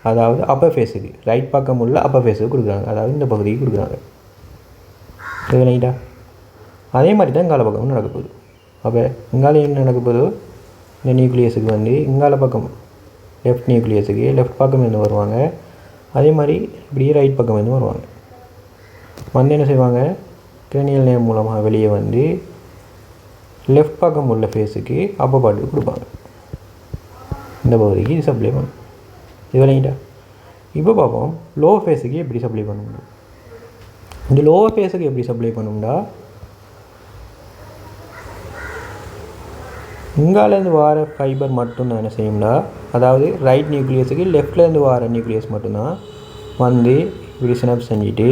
அதாவது அப்பர் ஃபேஸுக்கு, ரைட் பக்கம் உள்ள அப்பர் ஃபேஸுக்கு கொடுக்குறாங்க. அதாவது இந்த பகுதிக்கு கொடுக்குறாங்க. சரிங்களா. அதே மாதிரி தான் இங்கால பக்கமும் நடக்க போகுது. அப்போ இங்கால என்ன நடக்க போகுது, இந்த நியூக்ளியஸுக்கு வந்து இங்கால பக்கம் லெஃப்ட் நியூக்ளியஸுக்கு லெஃப்ட் பக்கம் இருந்து வருவாங்க. அதே மாதிரி இப்படியே ரைட் பக்கம் இருந்து வருவாங்க. வந்து என்ன செய்வாங்க, கிரேனியல் நேவ் மூலமாக வெளியே வந்து லெஃப்ட் பக்கம் உள்ள ஃபேஸுக்கு அப்பர் பார்ட்டுக்கு கொடுப்பாங்க. இந்த பகுதிக்கு இது சப்ளை பண்ணும். இது விளங்கிட்டா? இப்போ பார்ப்போம் லோ ஃபேஸுக்கு எப்படி சப்ளை பண்ண முடியும். இந்த லோ ஃபேஸுக்கு எப்படி சப்ளை பண்ணணும்னா, இங்காலேருந்து வர ஃபைபர் மட்டும்தான் என்ன செய்யும்னா, அதாவது ரைட் நியூக்ளியஸுக்கு லெஃப்ட்லேருந்து வர நியூக்ளியஸ் மட்டும்தான் வந்து இப்படி சினப்ஸ் செஞ்சுட்டு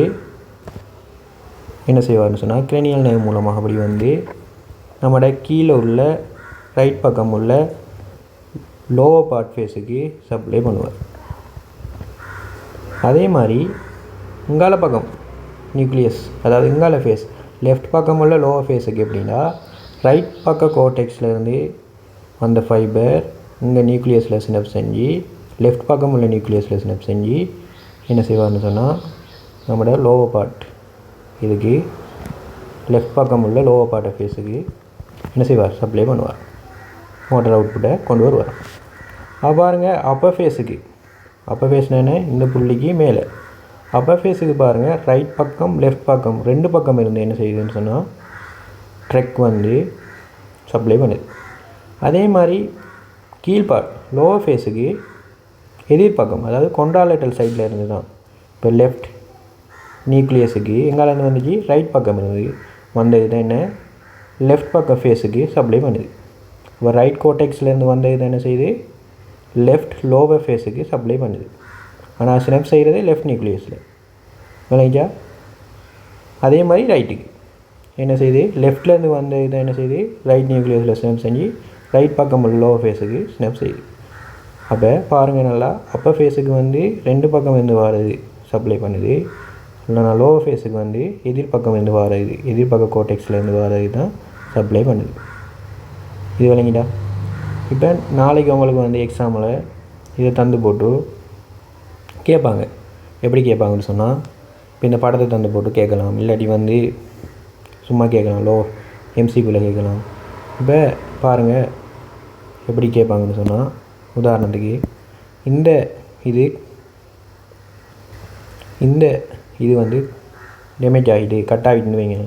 என்ன செய்வார்னு சொன்னால், கிரேனியல் நர்வ் மூலமாக அப்படி வந்து நம்மளோட கீழே உள்ள ரைட் பக்கம் உள்ள லோவர் பார்ட் ஃபேஸுக்கு சப்ளை பண்ணுவார். அதே மாதிரி இங்கால பக்கம் நியூக்ளியஸ், அதாவது இங்கால ஃபேஸ் லெஃப்ட் பக்கம் உள்ள லோவர் ஃபேஸுக்கு எப்படின்னா, ரைட் பக்க கோர்டெக்ஸ்லேருந்து வந்த ஃபைபர் இங்கே நியூக்ளியஸில் சினப் செஞ்சு லெஃப்ட் பக்கம் உள்ள நியூக்ளியஸில் சினப் செஞ்சு என்ன செய்வார்னு சொன்னால், நம்மளோட லோவர் பார்ட் இதுக்கு லெஃப்ட் பக்கம் உள்ள லோவர் பார்ட் ஃபேஸுக்கு என்ன செய்வார், சப்ளை பண்ணுவார், மோட்டர் அவுட்புட்டை கொண்டு வருவார். பாருங்கள் அப்பர் ஃபேஸுக்கு, அப்பர் ஃபேஸ்னா என்ன, இந்த புள்ளிக்கு மேலே அப்பர் ஃபேஸுக்கு பாருங்கள் ரைட் பக்கம் லெஃப்ட் பக்கம் ரெண்டு பக்கம் இருந்து என்ன செய்யுதுன்னு சொன்னால் ட்ரெக் வந்து சப்ளை பண்ணுது. அதே மாதிரி கீழ்பார்ட் லோவர் ஃபேஸுக்கு எதிர்பக்கம், அதாவது கொண்ட்ராலேட்டல் சைடில் இருந்து தான் இப்போ லெஃப்ட் நியூக்ளியஸுக்கு எங்காலேருந்து வந்துச்சு, ரைட் பக்கம் இருந்தது வந்தது தான் என்ன லெஃப்ட் பக்கம் ஃபேஸுக்கு சப்ளை பண்ணுது. இப்போ ரைட் கோர்டெக்ஸ்லேருந்து வந்தது தான் என்ன செய்யுது, லெஃப்ட் லோவர் ஃபேஸுக்கு சப்ளை பண்ணுது. ஆனால் சினப் செய்கிறது லெஃப்ட் நியூக்ளியஸில் விளங்கிச்சா. அதே மாதிரி ரைட்டுக்கு என்ன செய்யுது, லெஃப்ட்லேருந்து வந்தது தான் என்ன செய்யுது, ரைட் நியூக்ளியஸில் சினப் செஞ்சு ரைட் பக்கம் உள்ள லோவர் ஃபேஸுக்கு சினப் செய்யுது. அப்போ பாருங்கள் நல்லா, அப்பர் ஃபேஸுக்கு வந்து ரெண்டு பக்கம் இருந்து வாரது சப்ளை பண்ணுது, இல்லைனா லோவர் ஃபேஸுக்கு வந்து எதிர்பக்கம் இருந்து வாரது, எதிர்பக்க கோர்டெக்ஸ்லேருந்து வாரது தான் சப்ளை பண்ணுது. இது விளங்கிட்டா. இப்போ நாளைக்கு அவங்களுக்கு வந்து எக்ஸாமில் இதை தந்து போட்டு கேட்பாங்க. எப்படி கேட்பாங்கன்னு சொன்னால், இப்போ இந்த படத்தை தந்து போட்டு கேட்கலாம், இல்லாட்டி வந்து சும்மா கேட்கலாம், எம்சிக்குள்ளே கேட்கலாம். இப்போ பாருங்கள் எப்படி கேட்பாங்கன்னு சொன்னால், உதாரணத்துக்கு இந்த இது வந்து டேமேஜ் ஆகிட்டு கட் ஆகிட்டுன்னு வைங்க.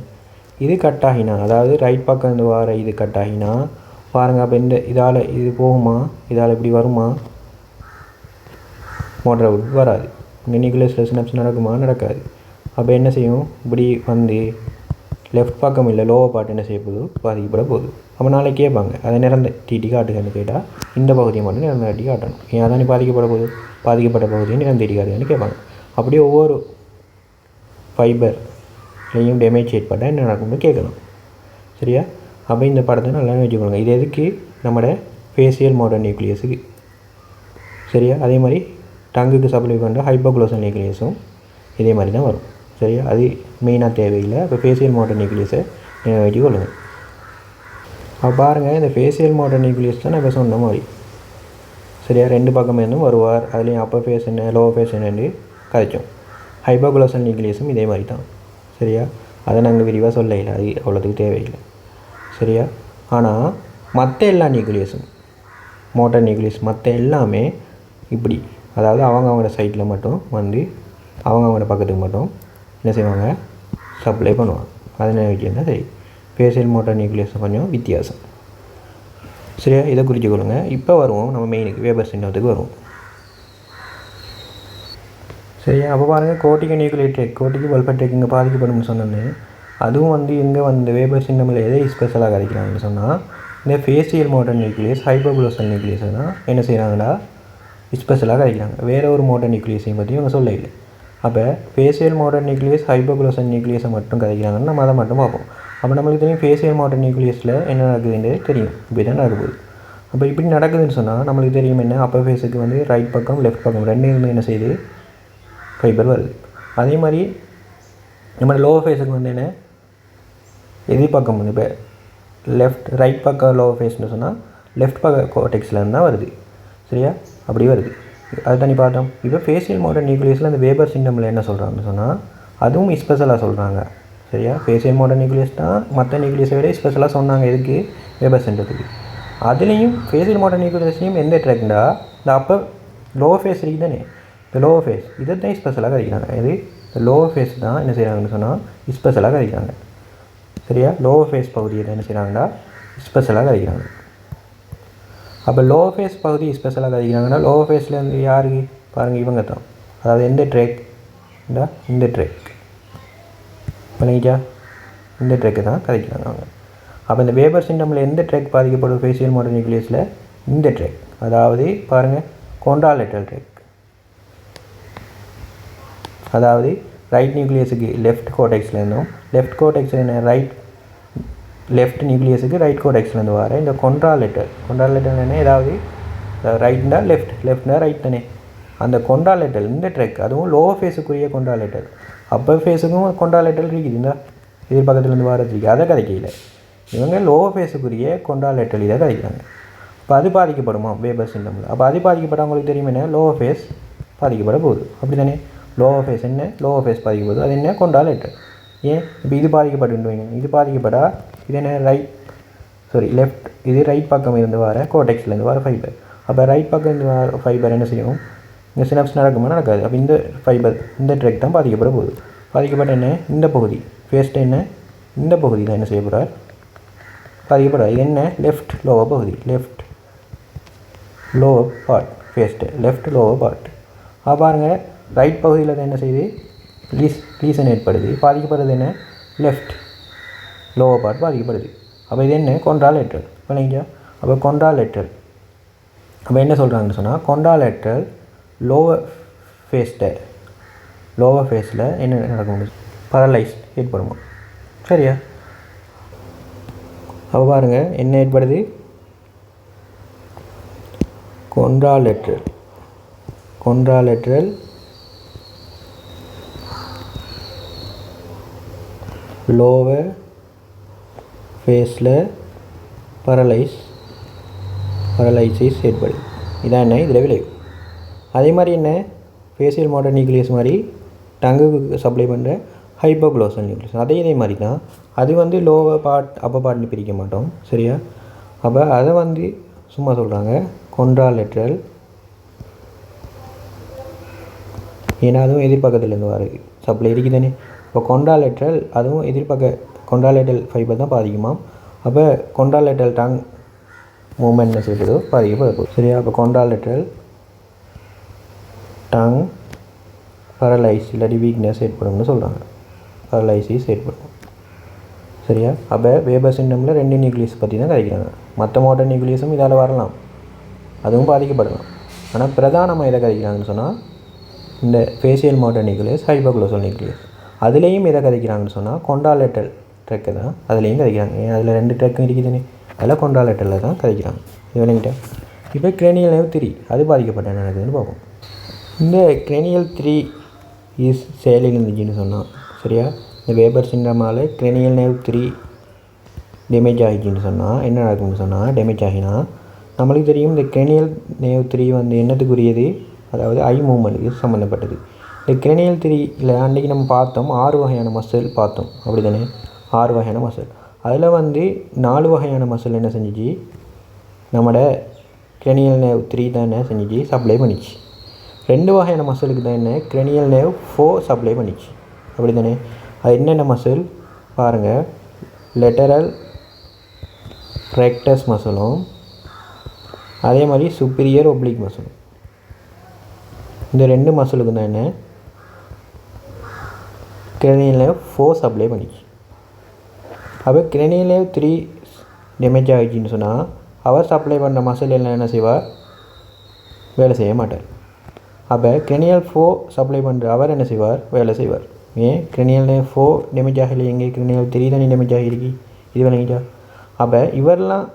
இது கட் ஆகினா, அதாவது ரைட் பக்கம் இருந்து வர இது கட் ஆகினா பாருங்கள், அப்போ இந்த இதால் இது போகுமா, இதால் இப்படி வருமா, மோட்டர் அவுட் வராது. இங்கே நியூக்ளியஸில் சினப்ஸ் நடக்குமா, நடக்காது. அப்போ என்ன செய்யும், இப்படி வந்து லெஃப்ட் பக்கம் இல்லை லோவர் பார்ட் என்ன செய்ய போகுது, பாதிக்கப்பட போகுது. அப்போ நாளைக்கு கேட்பாங்க, அதை நிறந்த டிடி காட்டுகன்னு கேட்டால் இந்த பகுதியை மட்டும் நிறந்த டிடி காட்டணும். ஏன் அதான் பாதிக்கப்பட போகுது, பாதிக்கப்பட்ட பகுதியை நிறந்த டிடி காட்டுகன்னு கேட்பாங்க. அப்படியே ஒவ்வொரு ஃபைபர்லையும் டேமேஜ் ஏற்பட்டால் என்ன நடக்கும்னு கேட்கணும். சரியா. அப்போ இந்த படத்தை நல்லா வச்சுக்கோங்க. இது எதுக்கு, நம்மளோட ஃபேஷியல் மோட்டர் நியூக்ளியஸுக்கு. சரியா. அதே மாதிரி டங்குக்கு சப்ளை பண்ணுற ஹைப்போக்ளோசல் நியூக்ளியஸும் இதே மாதிரி தான் வரும். சரியா. அது மெயினாக தேவையில்லை. இப்போ ஃபேஷியல் மோட்டர் நியூக்ளியஸை வச்சுக்கொள்ளுங்க. அப்போ பாருங்கள், இந்த ஃபேஷியல் மோட்டர் நியூக்ளியஸ் தான் நான் இப்போ சொன்ன மாதிரி. சரியா. ரெண்டு பக்கம் இருந்தும் வருவார், அதுலேயும் அப்பர் ஃபேஸ் என்ன லோவர் ஃபேஸ் என்னன்னு கதைச்சோம். ஹைப்போக்ளோசல் நியூக்ளியஸும் இதே மாதிரி தான். சரியா. அதை நாங்கள் விரிவாக சொல்ல இல்லை, அது அவ்வளோத்துக்கு தேவையில்லை. சரியா. ஆனால் மற்ற எல்லா நியூக்ளியஸும் மோட்டர் நியூக்ளியஸ் மற்ற எல்லாமே இப்படி, அதாவது அவங்களோட சைட்டில் மட்டும் வந்து அவங்களோட பக்கத்துக்கு மட்டும் என்ன செய்வாங்க, சப்ளை பண்ணுவாங்க. அதனால வச்சுருந்தா சரி. ஃபேஷியல் மோட்டர் நியூக்ளியஸ் கொஞ்சம் வித்தியாசம். சரியா. இதை குறிச்சிக்கொள்ளுங்க. இப்போ வருவோம் நம்ம மெயினுக்கு, வேபர் சின்னத்துக்கு வருவோம். சரியா. அப்போ பாருங்கள், கோட்டிக்கு நியூக்ளியேட்டட் கோட்டிக்கு வல்பட்டேக் இங்கே பாதிக்கப்படும்னு சொன்னோன்னு, அதுவும் வந்து இங்கே வந்து வேபர் சின்னமில் எதை ஸ்பெஷலாக கதைக்கிறாங்கன்னு சொன்னால், இந்த ஃபேஷியல் மோட்டர் நியூக்ளியஸ் ஹைப்போக்ளோசல் நியூக்ளியஸை தான் என்ன செய்கிறாங்கன்னா ஸ்பெஷலாக கதைக்கிறாங்க. வேறு ஒரு மோட்டர் நியூக்ளியஸையும் பற்றி இவங்க சொல்ல இல்லை. அப்போ ஃபேஷியல் மோட்டர் நியூக்ளியஸ் ஹைப்போக்ளோசல் நியூக்ளியஸை மட்டும் கதைக்கிறாங்கன்னு நம்ம அதை மட்டும் பார்ப்போம். அப்போ நம்மளுக்கு தெரியும் ஃபேஷியல் மோட்டர் நியூக்ளியஸில் என்ன நடக்குதுன்னு தெரியும், இப்படி தான் நடக்குது. அப்போ இப்படி நடக்குதுன்னு சொன்னால் நம்மளுக்கு தெரியும் என்ன, அப்பர் ஃபேஸுக்கு வந்து ரைட் பக்கம் லெஃப்ட் பக்கம் ரெண்டு இருந்து என்ன செய்யுது, ஃபைபர் வருது. அதே மாதிரி நம்ம லோவர் ஃபேஸுக்கு வந்து என்ன, எதிர்பக்கம் வந்து இப்போ ரைட் பக்கம் லோவர் ஃபேஸ்னு சொன்னால் லெஃப்ட் பக்க கோர்டெக்ஸ்லேருந்து தான் வருது. சரியா. அப்படி வருது. அது தனி பார்த்தோம். இப்போ ஃபேஷியல் மோட்டர் நியூக்ளியஸில் அந்த வேபர் சிண்டமில் என்ன சொல்கிறாங்கன்னு சொன்னால் அதுவும் ஸ்பெஷலாக சொல்கிறாங்க. சரியா. ஃபேஷியல் மோட்டர் நியூக்ளியஸ் தான் மற்ற நியூக்ளியஸை விட ஸ்பெஷலாக சொன்னாங்க. எதுக்கு, வேபர் சிண்டத்துக்கு. அதுலேயும் ஃபேஷியல் மோட்டர் நியூக்ளியஸ்லையும் எந்த ட்ராக்டா இந்த அப்போ லோவர் ஃபேஸ் இருக்குது தானே, இந்த லோவர் ஃபேஸ் இதை தான் ஸ்பெஷலாக கழிக்கிறாங்க. இது இந்த லோவர் ஃபேஸ் தான் என்ன செய்கிறாங்கன்னு சொன்னால் ஸ்பெஷலாக கழிக்கிறாங்க. சரியா. லோவர் ஃபேஸ் பகுதியில் என்ன செய்கிறாங்கன்னா ஸ்பெஷலாக கதைக்கிறாங்க. அப்போ லோ ஃபேஸ் பகுதி ஸ்பெஷலாக கதைக்கிறாங்கன்னா லோ ஃபேஸ்லேருந்து யாருக்கு பாருங்கள் இவங்க தான். அதாவது எந்த ட்ரேக் இந்த ட்ரேக் பண்ணிக்கிட்டா இந்த ட்ரேக்கு தான் கதைக்கிறாங்க அவங்க. அப்போ இந்த வேபர் சிண்டமில் எந்த ட்ரேக் பாதிக்கப்படுது ஃபேஷியல் மோட்டார் நியூக்ளியஸில் இந்த ட்ரேக். அதாவது பாருங்கள் கொன்ட்ராலேட்ரல் ட்ரேக். அதாவது ரைட் நியூக்ளியஸுக்கு லெஃப்ட் கோடெக்ஸ்லேருந்தும் லெஃப்ட் கோடெக்ஸ் லெஃப்ட் நியூக்ளியஸுக்கு ரைட் கோடெக்ஸ்லேருந்து வர இந்த கொன்ட்ராலேட்ரல் என்ன ஏதாவது ரைட்னா லெஃப்ட்னா ரைட் தானே. அந்த கொன்ட்ராலேட்ரல் இந்த ட்ரெக் அதுவும் லோ ஃபேஸுக்குரிய கொன்ட்ராலேட்ரல். அப்போ ஃபேஸுக்கும் கொன்ட்ராலேட்ரல் இருக்குது இந்த எதிர் பக்கத்துலேருந்து வரதுக்கு அதை கதைக்கல. இவங்க லோ ஃபேஸுக்குரிய கொன்ட்ராலேட்ரல் இதை கதைக்கிறாங்க. இப்போ அது பாதிக்கப்படுமா வேபர் சிண்டமில். அப்போ அது பாதிக்கப்பட அவங்களுக்கு தெரியும் என்ன லோ ஃபேஸ் பாதிக்கப்பட போகுது அப்படி தானே. லோ ஃபேஸ் என்ன லோ ஃபேஸ் பாதிக்கப்படுது அது என்ன கொன்ட்ராலேட்ரல். ஏன் இப்போ இது பாதிக்கப்பட்டுன்னு இது பாதிக்கப்படா இது என்ன லெஃப்ட் இது ரைட் பக்கம் இருந்து வர கோடெக்ஸ்லேருந்து வர ஃபைபர். அப்போ ரைட் பக்கம் இருந்து வர ஃபைபர் என்ன செய்யும் இந்த சினப்ஸ் நடக்குமா நடக்காது. அப்போ இந்த ஃபைபர் இந்த ட்ரெக் தான் பாதிக்கப்பட போகுது. பாதிக்கப்பட்ட என்ன இந்த பகுதி ஃபேஸ்ட்டு என்ன இந்த பகுதி தான் என்ன செய்ய போகிறார் பாதிக்கப்படாது. இது என்ன லெஃப்ட் லோவர் பகுதி left lower part paste left lower part. பாருங்கள் ரைட் பகுதியில் தான் என்ன செய்யுது லீசன் ஏற்படுது. பாதிக்கப்படுறது என்ன லெஃப்ட் லோவர் பார்ட் பாதிக்கப்படுது. அப்போ இது என்ன கொன்ட்ராலேட்ரல் இல்லைங்களா. அப்போ கொன்ட்ராலேட்ரல் அப்போ என்ன சொல்கிறாங்கன்னு சொன்னால் கொன்ட்ராலேட்ரல் லோவர் ஃபேஸில் என்ன நடக்கும் பரலைஸ் ஏற்படுமா சரியா. அப்போ பாருங்கள் என்ன ஏற்படுது கொன்ட்ராலேட்ரல் லோவர் ஃபேஸில் பரலைசிஸ் ஏற்படுது. இதான் என்ன இதில் விளைவு. அதே மாதிரி என்ன ஃபேஷியல் மோட்டார் நியூக்ளியஸ் மாதிரி டங்குக்கு சப்ளை பண்ணுற ஹைப்போக்ளோசல் நியூக்ளியஸ் அதே மாதிரி தான். அது வந்து லோவர் பார்ட் அப்பர் பார்ட்னு பிரிக்க மாட்டோம் சரியா. அப்போ அதை வந்து சும்மா சொல்கிறாங்க கொன்ட்ராலேட்ரல். ஏன்னா அதுவும் எதிர்பக்கத்துலேருந்து வர சப்ளை இருக்குது தானே. இப்போ கொன்ட்ராலேட்ரல் அதுவும் கொன்ட்ராலேட்ரல் ஃபைபர் தான் பாதிக்குமா. அப்போ கொன்ட்ராலேட்ரல் டங் மூமெண்ட் என்ன செய்யப்படுதோ பாதிக்கப்படும் சரியா. அப்போ கொன்ட்ராலேட்ரல் டங் பரலைஸ் இல்லாட்டி வீக்னஸ் ஏற்படும்னு சொல்கிறாங்க. பரலைசிஸ் ஏற்படும் சரியா. அப்போ வேபர் சிண்டமில் 2 நியூக்ளியஸ் பற்றி தான் கதைக்கிறாங்க. மற்ற மோட்டார் நியூக்ளியஸும் இதால் வரலாம் அதுவும் பாதிக்கப்படலாம். ஆனால் பிரதானமாக எதை கதைக்கிறாங்கன்னு சொன்னால் இந்த ஃபேஷியல் மோட்டார் நியூக்ளியஸ் ஹைப்போக்ளோசல் நியூக்ளியஸ். அதுலேயும் எதை கதைக்கிறாங்கன்னு சொன்னால் கொன்ட்ராலேட்ரல் ட்ரெக்கை தான் அதுலேயும் கதைக்கிறாங்க. ஏன் அதில் 2 ட்ரெக்கும் இருக்குதுன்னு அதில் கொன்ட்ராலேட்ரலில் தான் கதைக்கிறாங்க. இது விளங்கிட்டேன். இப்போ கிரேனியல் நேவ் 3 அது பாதிக்கப்பட்ட என்ன நடக்குதுன்னு பார்ப்போம். இந்த கிரேனியல் 3 இஸ் செயலில் இருந்துச்சுன்னு சொன்னால் சரியா. இந்த வேபர் சிண்டமால் கிரேனியல் நேவ் 3 டேமேஜ் ஆகிடுச்சின்னு சொன்னால் என்ன நடக்கும்னு சொன்னால் டேமேஜ் ஆகினா நம்மளுக்கு தெரியும் இந்த கிரேனியல் நேவ் 3 வந்து என்னத்துக்குரியது அதாவது ஐ மூவ்மெண்ட்டுக்கு சம்மந்தப்பட்டது. இந்த கிரேனியல் 3ல் அன்றைக்கி நம்ம பார்த்தோம் 6 வகையான மசில் பார்த்தோம் அப்படி தானே. 6 வகையான மசில் அதில் வந்து 4 வகையான மசில் என்ன செஞ்சிச்சு நம்மளோட கிரேனியல் நேவ் 3 தான் என்ன செஞ்சிச்சு சப்ளை பண்ணிச்சு. 2 வகையான மசிலுக்கு தான் என்ன கிரேனியல் நேவ் 4 சப்ளை பண்ணிச்சு அப்படி தானே. அது என்னென்ன மசில் பாருங்கள் லெட்டரல் ரெக்டஸ் மசிலும் அதே மாதிரி சுப்பீரியர் ஒப்ளிக் மசிலும். இந்த 2 மசிலுக்கு தான் என்ன கிரேனியல் நேவ் 4 சப்ளை பண்ணிச்சு. அப்போ கிரேனியல் நேவ் 3 டேமேஜ் ஆகிடுச்சின்னு சொன்னால் அவர் சப்ளை பண்ணுற மசில் எல்லாம் என்ன செய்வார் வேலை செய்ய மாட்டார். அப்போ கிரேனியல் 4 சப்ளை பண்ணுற அவர் என்ன செய்வார் வேலை செய்வார். ஏன் கிரேனியல் நேவ் 4 டேமேஜ் ஆகலை எங்கே கிரேனியல் 3 தானே டேமேஜ் ஆகிருக்கு இது விளங்கிட்டா. அப்போ இவரெல்லாம்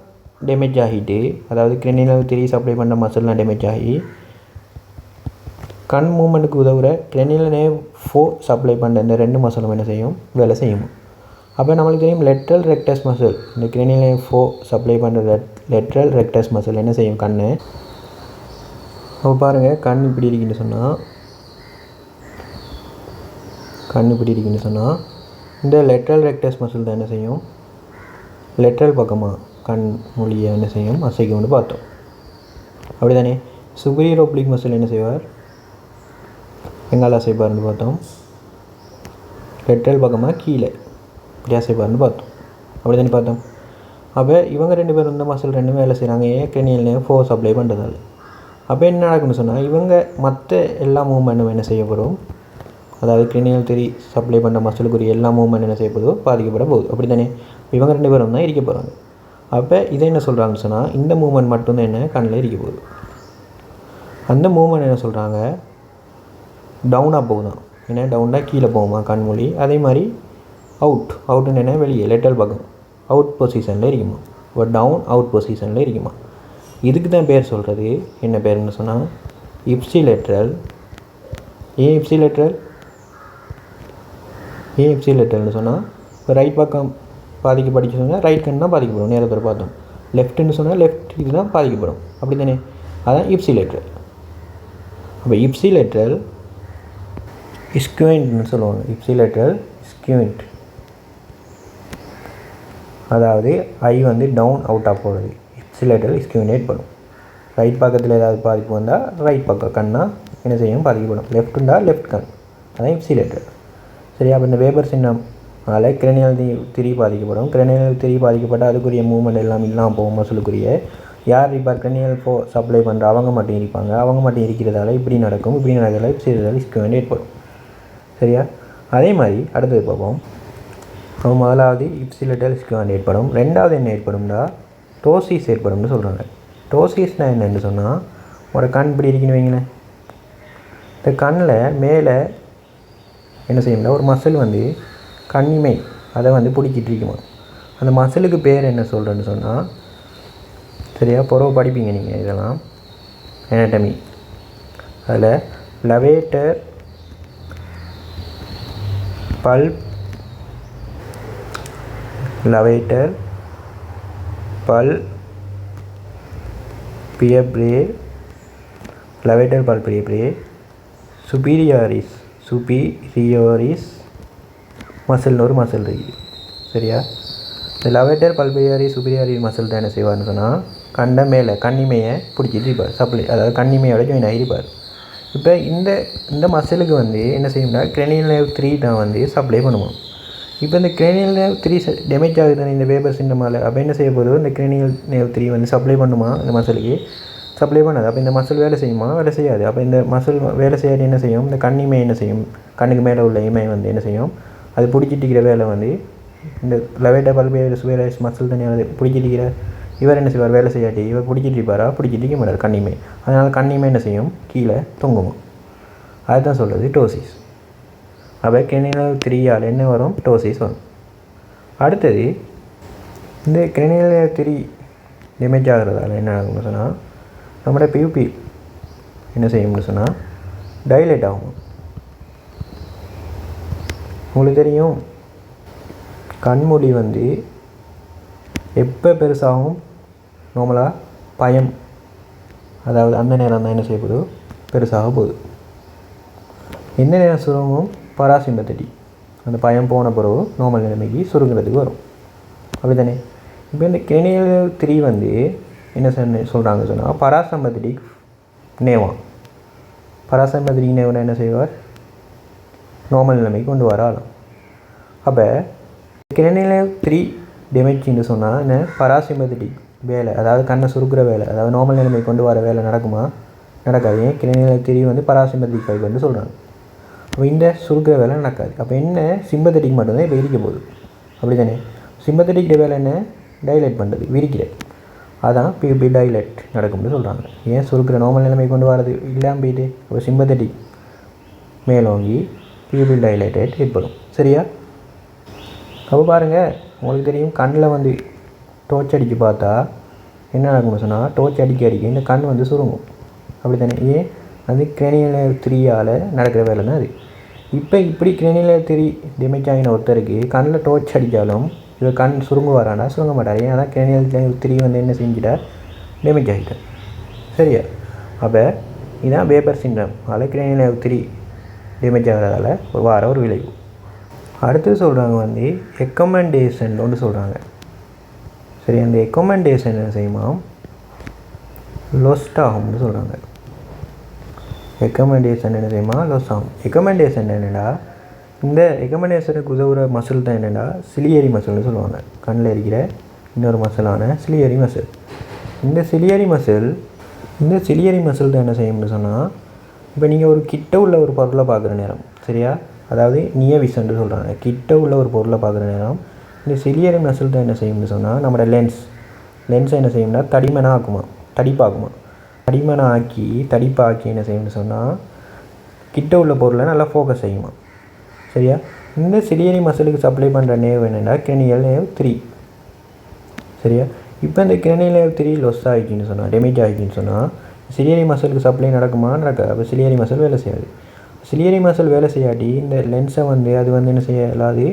டேமேஜ் ஆகிட்டு அதாவது கிரேனியல் நேவ் 3 சப்ளை பண்ணுற மசில்லாம் டேமேஜ் ஆகி கண் மூமெண்ட்டுக்கு உதவுற கிரேனியல் நேவ் 4 சப்ளை பண்ணுற இந்த 2 மசிலும் என்ன செய்யும் வேலை செய்யும். அப்போ நம்மளுக்கு தெரியும் லெட்ரல் ரெக்டஸ் மசில் இந்த கிரேனியல் நேவ் 4 சப்ளை பண்ணுற லெட்ரல் ரெக்டஸ் மசில் என்ன செய்யும் கண்ணு. அப்போ பாருங்கள் கண் இப்படி இருக்குன்னு சொன்னால் இந்த லெட்ரல் ரெக்டஸ் மசில் தான் என்ன செய்யும் லெட்ரல் பக்கமாக கண் மொழியை என்ன செய்யும் அசைக்கும்னு பார்த்தோம் அப்படி தானே. சுப்பீரியர் ஒப்ளிக் மசில் என்ன செய்வார் எங்கால் அசைப்பார்னு பார்த்தோம் லெட்ரல் பக்கமாக கீழே இப்படி அசைப்பார்னு பார்த்தோம் அப்படி தானே பார்த்தோம். அப்போ இவங்க 2 பேரும் இந்த மசில் 2 வேலை செய்கிறாங்க. ஏன் கிரேனியல் நர்வ் ஃபோர்ஸ் அப்ளை பண்ணுறதால. அப்போ என்ன நடக்குன்னு சொன்னால் இவங்க மற்ற எல்லா மூவ்மெண்ட்டும் என்ன செய்யப்படும், அதாவது கிரேனியல் திரி சப்ளை பண்ணுற மசிலுக்குரிய எல்லா மூவ்மெண்ட் என்ன செய்யப்படுதோ பாதிக்கப்பட போகுது. அப்படி தானே இவங்க 2 பேரும் தான் இருக்க போகிறாங்க. அப்போ இதை என்ன சொல்கிறாங்கன்னு சொன்னால் இந்த மூவ்மெண்ட் மட்டும்தான் என்ன கண்ணில் இருக்க போகுது. அந்த மூவ்மெண்ட் என்ன சொல்கிறாங்க டவுனாக போகுதான். ஏன்னா டவுனாக கீழே போகுமா கண்மொழி. அதே மாதிரி அவுட்டுன்னு என்ன வெளியே லெட்டல் பக்கம் அவுட் பொசிஷனில் இருக்குமா. இப்போ டவுன் அவுட் பொசிஷனில் இருக்குமா. இதுக்கு தான் பேர் சொல்கிறது என்ன பேருன்னு சொன்னால் இப்சிலேட்ரல். ஏன் இப்சிலேட்ரல்னு சொன்னால் இப்போ ரைட் பக்கம் பாதிக்கப்படிச்சு சொன்னால் ரைட் கண் தான் பாதிக்கப்படும். நேரத்தில் பார்த்தோம். லெஃப்ட்டுன்னு சொன்னால் லெஃப்ட் இது தான் பாதிக்கப்படும். அப்படி தானே அதான் இப்சிலேட்ரல். அப்போ இப்சிலேட்ரல் ஸ்குவெண்ட்னு சொல்லுவாங்க. இப்சிலேட்ரல் ஸ்குவெண்ட் அதாவது ஐ வந்து டவுன் அவுட்டாக போகிறது. இப்சிலேட்ரல் ஸ்குவெண்ட் ஏற்படும். ரைட் பக்கத்தில் ஏதாவது பாதிப்பு வந்தால் ரைட் பக்கம் கண்ணா என்ன செய்யும் பாதிக்கப்படும். லெஃப்ட்டுண்டா லெஃப்ட் கண் அதான் இப்சிலேட்ரல். சரி. அப்போ இந்த வேபர் சின்னம் அதனால் கிரேனியல் திரி பாதிக்கப்படும். கிரேனியல் திரி பாதிக்கப்பட்டால் அதுக்குரிய மூவ்மெண்ட் எல்லாம் இல்லாமல் போகும் மசிலுக்குரிய. யார் இப்போ கிரேனியல் சப்ளை பண்ணுற அவங்க மட்டும் இருப்பாங்க. அவங்க மட்டும் இருக்கிறதால இப்படி நடக்கும். இப்படி நடக்கிறதால இப்சிலேட்ரல் ஸ்குவெண்ட் ஏற்படும். சரியா. அதே மாதிரி அடுத்தது பார்ப்போம். அப்போ முதலாவது இப்சிலேட்ரல் ஸ்குவெண்ட் ஏற்படும். ரெண்டாவது என்ன ஏற்படும்னா டோசிஸ் ஏற்படும்னு சொல்கிறாங்க. டோசிஸ்னால் என்னென்னு சொன்னால் ஒரு கண் இப்படி இருக்குன்னு வைங்களேன். இந்த கண்ணில் மேலே என்ன செய்யணும்னா ஒரு மசில் வந்து கண்ணிமை அதை வந்து பிடிக்கிட்டு இருக்குமா. அந்த மசிலுக்கு பேர் என்ன சொல்கிறேன்னு சொன்னால் சரியா பொறவு படிப்பீங்க நீங்கள் இதெல்லாம் anatomy. அதில் லவேட்டர் பல்பியப்ரே சுப்பீரியாரிஸ் மசில்னு ஒரு மசில் இருக்குது. சரியா. இந்த லவேட்டர் பல்பியரி சுப்பீரியாரிஸ் மசில் தான் என்ன செய்வார்னு சொன்னால் கண்ட மேலே கண்ணிமையை பிடிச்சிட்டு இருப்பார். அதாவது கண்ணிமையோட ஜாயின் ஆகிருப்பார். இப்போ இந்த மசிலுக்கு வந்து என்ன செய்யும்னா கிரேனியல் நர்வ் 3 தான் வந்து சப்ளை பண்ணுவோம். இப்போ இந்த கிரேனியல் நர்வ் 3 டேமேஜ் ஆகுதுன்னு இந்த வேபர் சின்னமால். அப்போ என்ன செய்ய போதும் இந்த கிரேனியல் நர்வ் 3 வந்து சப்ளை பண்ணுமா இந்த மசிலுக்கு சப்ளை பண்ணாது. அப்போ இந்த மசில் வேலை செய்யுமா வேலை செய்யாது. அப்போ இந்த மசில் வேலை செய்யாது என்ன செய்யும் இந்த கண்ணிமை என்ன செய்யும் கண்ணுக்கு மேலே உள்ள இமை வந்து என்ன செய்யும் அது பிடிச்சிட்டிக்கிற வேலை வந்து இந்த லவேட்டர் பல்பியரி சுப்பீரியாரிஸ் மசில் தனியாக அது பிடிச்சிட்டிக்கிற இவர் என்ன செய்வார் வேலை செய்யாட்டி இவர் பிடிச்சிட்டு இருப்பாரா பிடிச்சிட்டு மாட்டார் கண்ணிமை. அதனால் கண்ணிமை என்ன செய்யும் கீழே தொங்குமா. அதுதான் சொல்கிறது டோசிஸ். அப்போ கிரேனியல் 3ஆல் என்ன வரும் டோசிஸ் வரும். அடுத்தது இந்த கிரேனியல் 3 டேமேஜ் ஆகிறதால என்ன ஆகும்னு சொன்னால் நம்மளோட பியூபில் என்ன செய்யும்னு சொன்னால் டைலேட் ஆகும். உங்களுக்கு தெரியும் கண்மொழி வந்து எப்போ பெருசாகும் நார்மலாக பயம் அதாவது அந்த நேரம் தான் என்ன செய்ய போகுது பெருசாக போகுது. எந்த நேரம் சுருங்கும் பராசிம்பத்தடி அந்த பயம் போன பிறகு நார்மல் நிலைமைக்கு சுருங்கிறதுக்கு வரும். அப்படி தானே. இப்போ இந்த கிரேனியல் 3 வந்து என்ன சொல்கிறாங்க சொன்னால் பராசிம்பத்தடிக் நேவனா என்ன செய்வார் நார்மல் நிலைமைக்கு கொண்டு வர ஆளும். அப்போ கிரேனியல் 3 டேமேஜ்னு சொன்னால் என்ன பராசிம்பத்தடிக் வேலை அதாவது கண்ணை சுருக்கிற வேலை அதாவது நார்மல் நிலைமை கொண்டு வர வேலை நடக்குமா நடக்காது. ஏன் கிரேனியல் 3 வந்து பராசிம்பத்தடிக் ஃபைபர்னு சொல்கிறாங்க. அப்போ இந்த சுருக்கிற வேலை நடக்காது. அப்போ என்ன சிம்பத்தடிக் மட்டும்தான் இப்போ விரிக்க போகுது. அப்படி தானே. சிம்பத்தடிக் வேலை என்ன டைலேட் பண்ணுறது விரிக்கிற அதான் பியூபி டைலேட் நடக்கும்னு சொல்கிறாங்க. ஏன் சுருக்கிற நார்மல் நிலைமை கொண்டு வரது இல்லாமல் போயிட்டு அப்போ சிம்பத்தடிக் மேலோங்கி பியூபி டைலேட்டட் ஏற்படும். சரியா. அப்போ பாருங்கள் உங்களுக்கு தெரியும் கண்ணில் வந்து டோர்ச் அடித்து பார்த்தா என்ன நடக்கும்னு சொன்னால் டோர்ச் அடிக்க இந்த கண் வந்து சுருங்கும். அப்படி தானே. ஏன் அது கிரேனியல் 3ஆல் நடக்கிற வேலை தான் அது. இப்போ இப்படி கிரேனியல் 3 டேமேஜ் ஆகின ஒருத்தருக்கு கண்ணில் டோர்ச் அடித்தாலும் இவர் கண் சுருங்க வரானா சுருங்க மாட்டார். ஏன் அதான் கிரேனியல் 3 வந்து என்ன செஞ்சுட்டா டேமேஜ் ஆகிட்டார். சரியா. அப்போ இதுதான் வேபர் சிண்ட்ரம். அதில் கிரேனியல் 3 டேமேஜ் ஆகிறதால ஒரு விளைவு. அடுத்து சொல்கிறாங்க வந்து எக்கமெண்டேஷன் ஒன்று சொல்கிறாங்க. சரி. அந்த எக்கமெண்டேஷன் என்ன செய்யுமா லொஸ்ட் ஆகும்னு சொல்கிறாங்க. எக்கமெண்டேஷன் என்ன செய்யுமா லொஸ் ஆகும். எக்கமெண்டேஷன் என்னென்னா இந்த எக்கமெண்டேஷனுக்கு உதவுற மசில் தான் என்னென்னா சிலியரி மசில்னு சொல்லுவாங்க. கண்ணில் இருக்கிற இன்னொரு மசிலான சிலியரி மசில். இந்த சிலியரி மசில் தான் என்ன செய்யும்னு சொன்னால், இப்போ நீங்கள் ஒரு கிட்ட உள்ள ஒரு பொருளை பார்க்குற நேரம், சரியா, அதாவது நியர் விஷன்னு சொல்கிறாங்க, கிட்ட உள்ள ஒரு பொருளை பார்க்குற நேரம் இந்த சிலியரி மசில் தான் என்ன செய்யும்னு சொன்னால் நம்மளோட லென்ஸை என்ன செய்யும்னா தடிப்பாக்கி என்ன செய்யும்னு சொன்னால் கிட்ட உள்ள பொருளை நல்லா ஃபோக்கஸ் செய்யுமா, சரியா. இந்த சிலியரி மசிலுக்கு சப்ளை பண்ணுற நேவ் என்னென்னா கிரெனியல் நேவ் 3, சரியா. இப்போ இந்த கிரெனியல் நேவ் 3 லொஸ் ஆகிடுச்சின்னு சொன்னால், டேமேஜ் ஆகிடுச்சின்னு சொன்னால் சிலியரி மசிலுக்கு சப்ளை நடக்காது. அப்போ சிலியரி மசில் வேலை செய்யாது. சிலியரி மசில் வேலை செய்யாட்டி இந்த லென்ஸை அது என்ன செய்யலாது,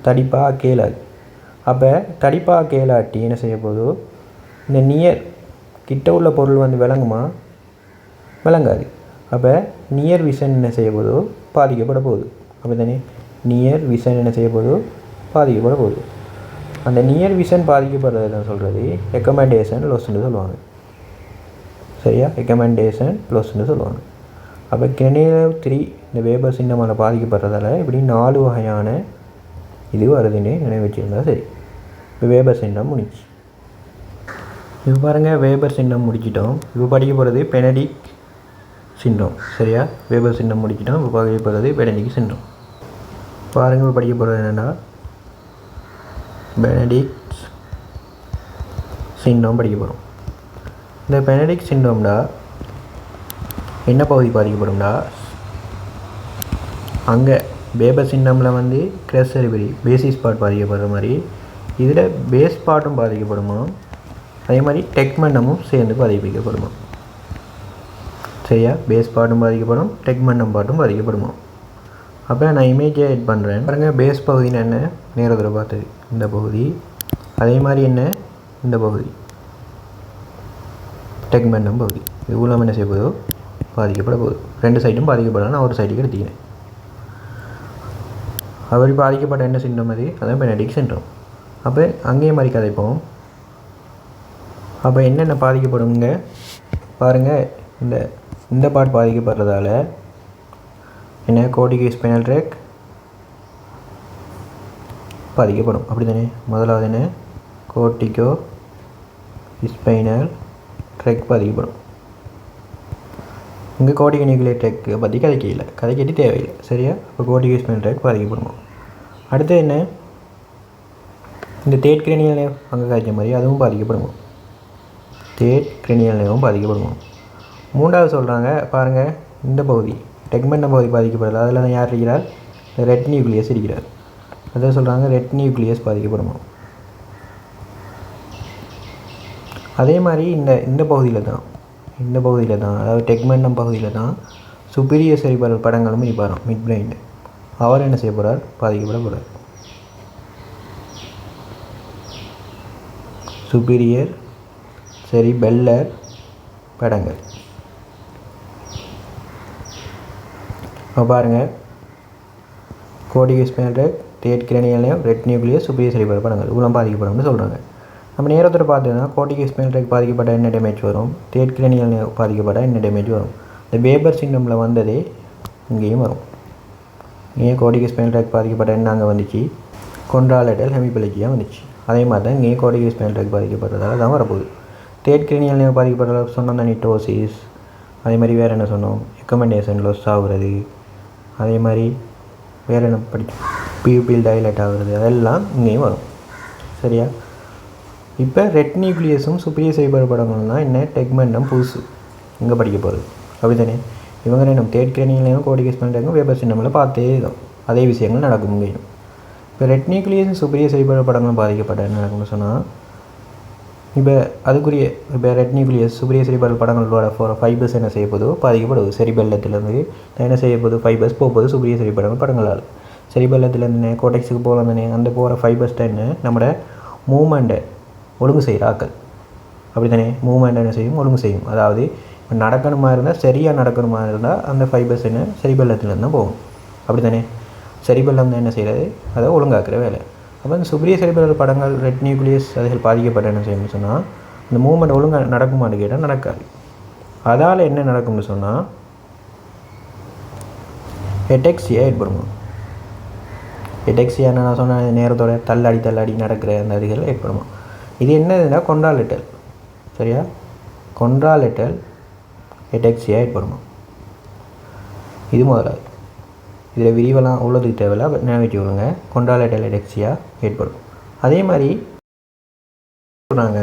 தடிப்பாக கேளாது. அப்போ தடிப்பாக கேளாட்டி என்ன செய்ய போதோ இந்த நியர் கிட்ட உள்ள பொருள் விளங்காது. அப்போ நியர் விஷன் என்ன செய்ய போதோ பாதிக்கப்பட போகுது. அப்போ தானே நியர் விஷன் என்ன செய்ய போதோ பாதிக்கப்பட போகுது. அந்த நியர் விஷன் பாதிக்கப்படுறது தான் சொல்கிறது ரெக்கமெண்டேஷன் லொஸ்ன்னு சொல்லுவாங்க, சரியா. ரெக்கமெண்டேஷன் லொஸ்ன்னு சொல்லுவாங்க. அப்போ கிரெனியல் 3 இந்த வேபர் சிண்டமால் பாதிக்கப்படுறதால இப்படி 4 வகையான இது வருதுன்னு நினைவு வச்சுருந்தா சரி. இப்போ வேபர் சிண்டம் முடிச்சு. இப்போ பாருங்கள், வேபர் சிண்டம் முடிச்சிட்டோம். இப்போ படிக்க போகிறது பெனடிக் சிண்டம், சரியா. வேபர் சிண்டம் முடிச்சிட்டோம். இப்போ படிக்க போகிறது பெனடிக் சிண்டம். பாருங்கள், இப்போ படிக்க போகிறது என்னென்னா பெனடிக் சிண்டம் படிக்க போகிறோம். இந்த பெனடிக் சிண்டம்டா என்ன பகுதி பாதிக்கப்படும்டா, அங்கே வேபர் சிண்டமில் கிரஸ் செரிபரி பேசிஸ் பார்ட் பாதிக்கப்படுற மாதிரி இதில் பேஸ் பார்ட்டும் பாதிக்கப்படுமா, அதே மாதிரி டெக்மெண்டமும் சேர்ந்து பாதிக்கப்படுமா, சரியா. பேஸ் பார்ட்டும் பாதிக்கப்படும், டெக்மெண்டம் பார்ட்டும் பாதிக்கப்படுமா. அப்போ நான் இமேஜை எட் பண்ணுறேன். பாருங்கள், பேஸ் பகுதின்னு என்ன நேரத்தில் பார்த்தது இந்த பகுதி, அதே மாதிரி என்ன இந்த பகுதி டெக்மெண்டம் பகுதி, இது மூலம் என்ன செய்ய போதோ பாதிக்கப்பட போகுது. 2 சைடும் பாதிக்கப்படலாம். நான் ஒரு சைடுக்கு எடுத்துக்கிறேன். அவர் பாதிக்கப்பட்ட என்ன சிண்டம் அதான் பெனடிக் சிண்டம். அப்போ அங்கேயும் மாதிரி கதைப்போம். அப்போ என்னென்ன பாதிக்கப்படுங்க பாருங்கள், இந்த பார்ட் பாதிக்கப்படுறதால என்ன கோர்டிகோ ஸ்பைனல் ட்ராக் பாதிக்கப்படும், அப்படி தானே. முதலாவது என்ன கோர்டிகோ ஸ்பைனல் ட்ராக் பாதிக்கப்படும். இங்கே கோர்டிகோ நியூக்ளியர் ட்ராக் பற்றி கதைக்கட்டி தேவையில்லை, சரியா. இப்போ கோர்டிகோ ஸ்பைனல் ட்ராக் பாதிக்கப்படும். அடுத்து என்ன, இந்த தேர்ட் கிரெனியல் நேவ் அங்கே காய்ச்ச மாதிரி அதுவும் பாதிக்கப்படுமா, தேர்ட் கிரெனியல் நேவும் பாதிக்கப்படுமா. மூன்றாவது சொல்கிறாங்க பாருங்கள், இந்த பகுதி டெக்மெண்டம் பகுதி பாதிக்கப்படுது. அதில் தான் யார் இருக்கிறார், ரெட் நியூக்ளியஸ் இருக்கிறார். அதை சொல்கிறாங்க ரெட் நியூக்ளியஸ் பாதிக்கப்படுமா. அதே மாதிரி இந்த பகுதியில் தான் அதாவது டெக்மெண்டம் பகுதியில் தான் சுப்பீரியர் செரிபரல் படங்களும் இருப்பார் மிட் பிரெயின். அவர் என்ன செய்ய போகிறார், பாதிக்கப்பட போகிறார். சுப்பீரியர் செரிபெல்லர் படங்கள். இப்போ பாருங்கள், corticospinal tract, third cranial nerve, red nucleus, superior cerebral படங்கள் இவ்வளோ பாதிக்கப்படும்னு சொல்கிறாங்க. நம்ம நேரத்தில் பார்த்தோன்னா கோர்டிகோ ஸ்பைனல் ட்ராக் பாதிக்கப்பட்ட என்ன டேமேஜ் வரும், தேர்ட் கிரெனியல் நேவ் பாதிக்கப்பட்ட என்ன டேமேஜ் வரும். இந்த வேபர் சிண்டமில் வந்ததே இங்கேயும் வரும். இங்கே கோர்டிகோ ஸ்பைனல் ட்ராக் பாதிக்கப்பட்ட என்ன அங்கே வந்துச்சு, கொண்ட்ராலேட்டரல் ஹெமிப்ளேஜியா வந்துச்சு. அதே மாதிரி தான் இங்கே கோர்டிகோ ஸ்பைனல் ட்ராக் பாதிக்கப்படுறதால தான் வரப்போகுது. தேர்ட் கிரெனியல் நேவ் பாதிக்கப்படுறத சொன்னோம் தான் நிட்டோசிஸ். அதே மாதிரி வேறு என்ன சொன்னோம், ரெக்கமெண்டேஷன் லொஸ் ஆகுறது. அதே மாதிரி வேறு என்ன பியூபில் டைலேட் ஆகுறது, அதெல்லாம் இங்கேயும் வரும், சரியா. இப்போ ரெட் நியூக்ளியஸும் சுப்பீரியர் செரிபரல் படங்கள்லாம் என்ன டெக்மெண்டம் புதுசு இங்கே படிக்க போகிறது, அப்படி தானே. இவங்க நம்ம third cranial corticospinal tract Weber சிண்டமில் பார்த்தே தான் அதே விஷயங்கள் நடக்கும் இங்கேயும். இப்போ ரெட் நியூக்ளியஸ் சுப்பீரியர் செரிபரல் படங்களும் பாதிக்கப்பட்ட என்ன நடக்கும்னு சொன்னால், இப்போ ரெட் நியூக்ளியஸ் சுப்பீரியர் செரிபரல் படங்களோட ஃபைபர்ஸ் என்ன செய்ய போதோ பாதிக்கப்படுது. செரிபெல்லத்துலேருந்து என்ன செய்ய போகுது, ஃபைபர்ஸ் போகுது சுப்பீரியர் செரிபரல் படங்களால். செரிபெல்லத்துலேருந்து கோடெக்ஸுக்கு போகலாம் தானே, அந்த போகிற ஃபைபர்ஸ் தான் என்ன நம்மளோட மூமெண்ட்டை ஒழுங்கு செய்கிற ஆக்கள், அப்படி தானே. மூமெண்ட் என்ன செய்யும், ஒழுங்கு செய்யும். அதாவது இப்போ நடக்கணுமா இருந்தால், சரியாக நடக்கணுமா இருந்தால் அந்த ஃபைபர்ஸ் என்ன செரிபெல்லத்துலேருந்து தான் போகும், அப்படி தானே. செரிபெல்லம் தான் என்ன செய்கிறது, அதை ஒழுங்காக்குற வேலை. அப்போ இந்த சுப்பீரியர் செரிபரல் படங்கள் ரெட் நியூக்ளியஸ் அதுகள் பாதிக்கப்பட்ட என்ன செய்யணும்னு சொன்னால், இந்த மூமெண்ட் ஒழுங்காக நடக்குமான்னு கேட்டால் நடக்காது. அதால் என்ன நடக்கும்னு சொன்னால் எட்டெக்ஸியா ஏற்படும். எடெக்ஸியா நான் சொன்ன நேரத்தோட தள்ளாடி நடக்கிற அந்த இதுகள் ஏற்படுமா. இது என்னதுன்னா கொண்டாலிட்டல். சரியா, கொண்டாலிட்டல் எடெக்ஸியா ஏற்படுமா. இது முதலாவது. இதில் விரிவெல்லாம் உள்ளதுக்கு தேவையில்ல, ஞாபகம் விடுங்க. கொண்டாலிட்டல் எடெக்ஸியா ஏற்படும். அதே மாதிரி சொல்கிறாங்க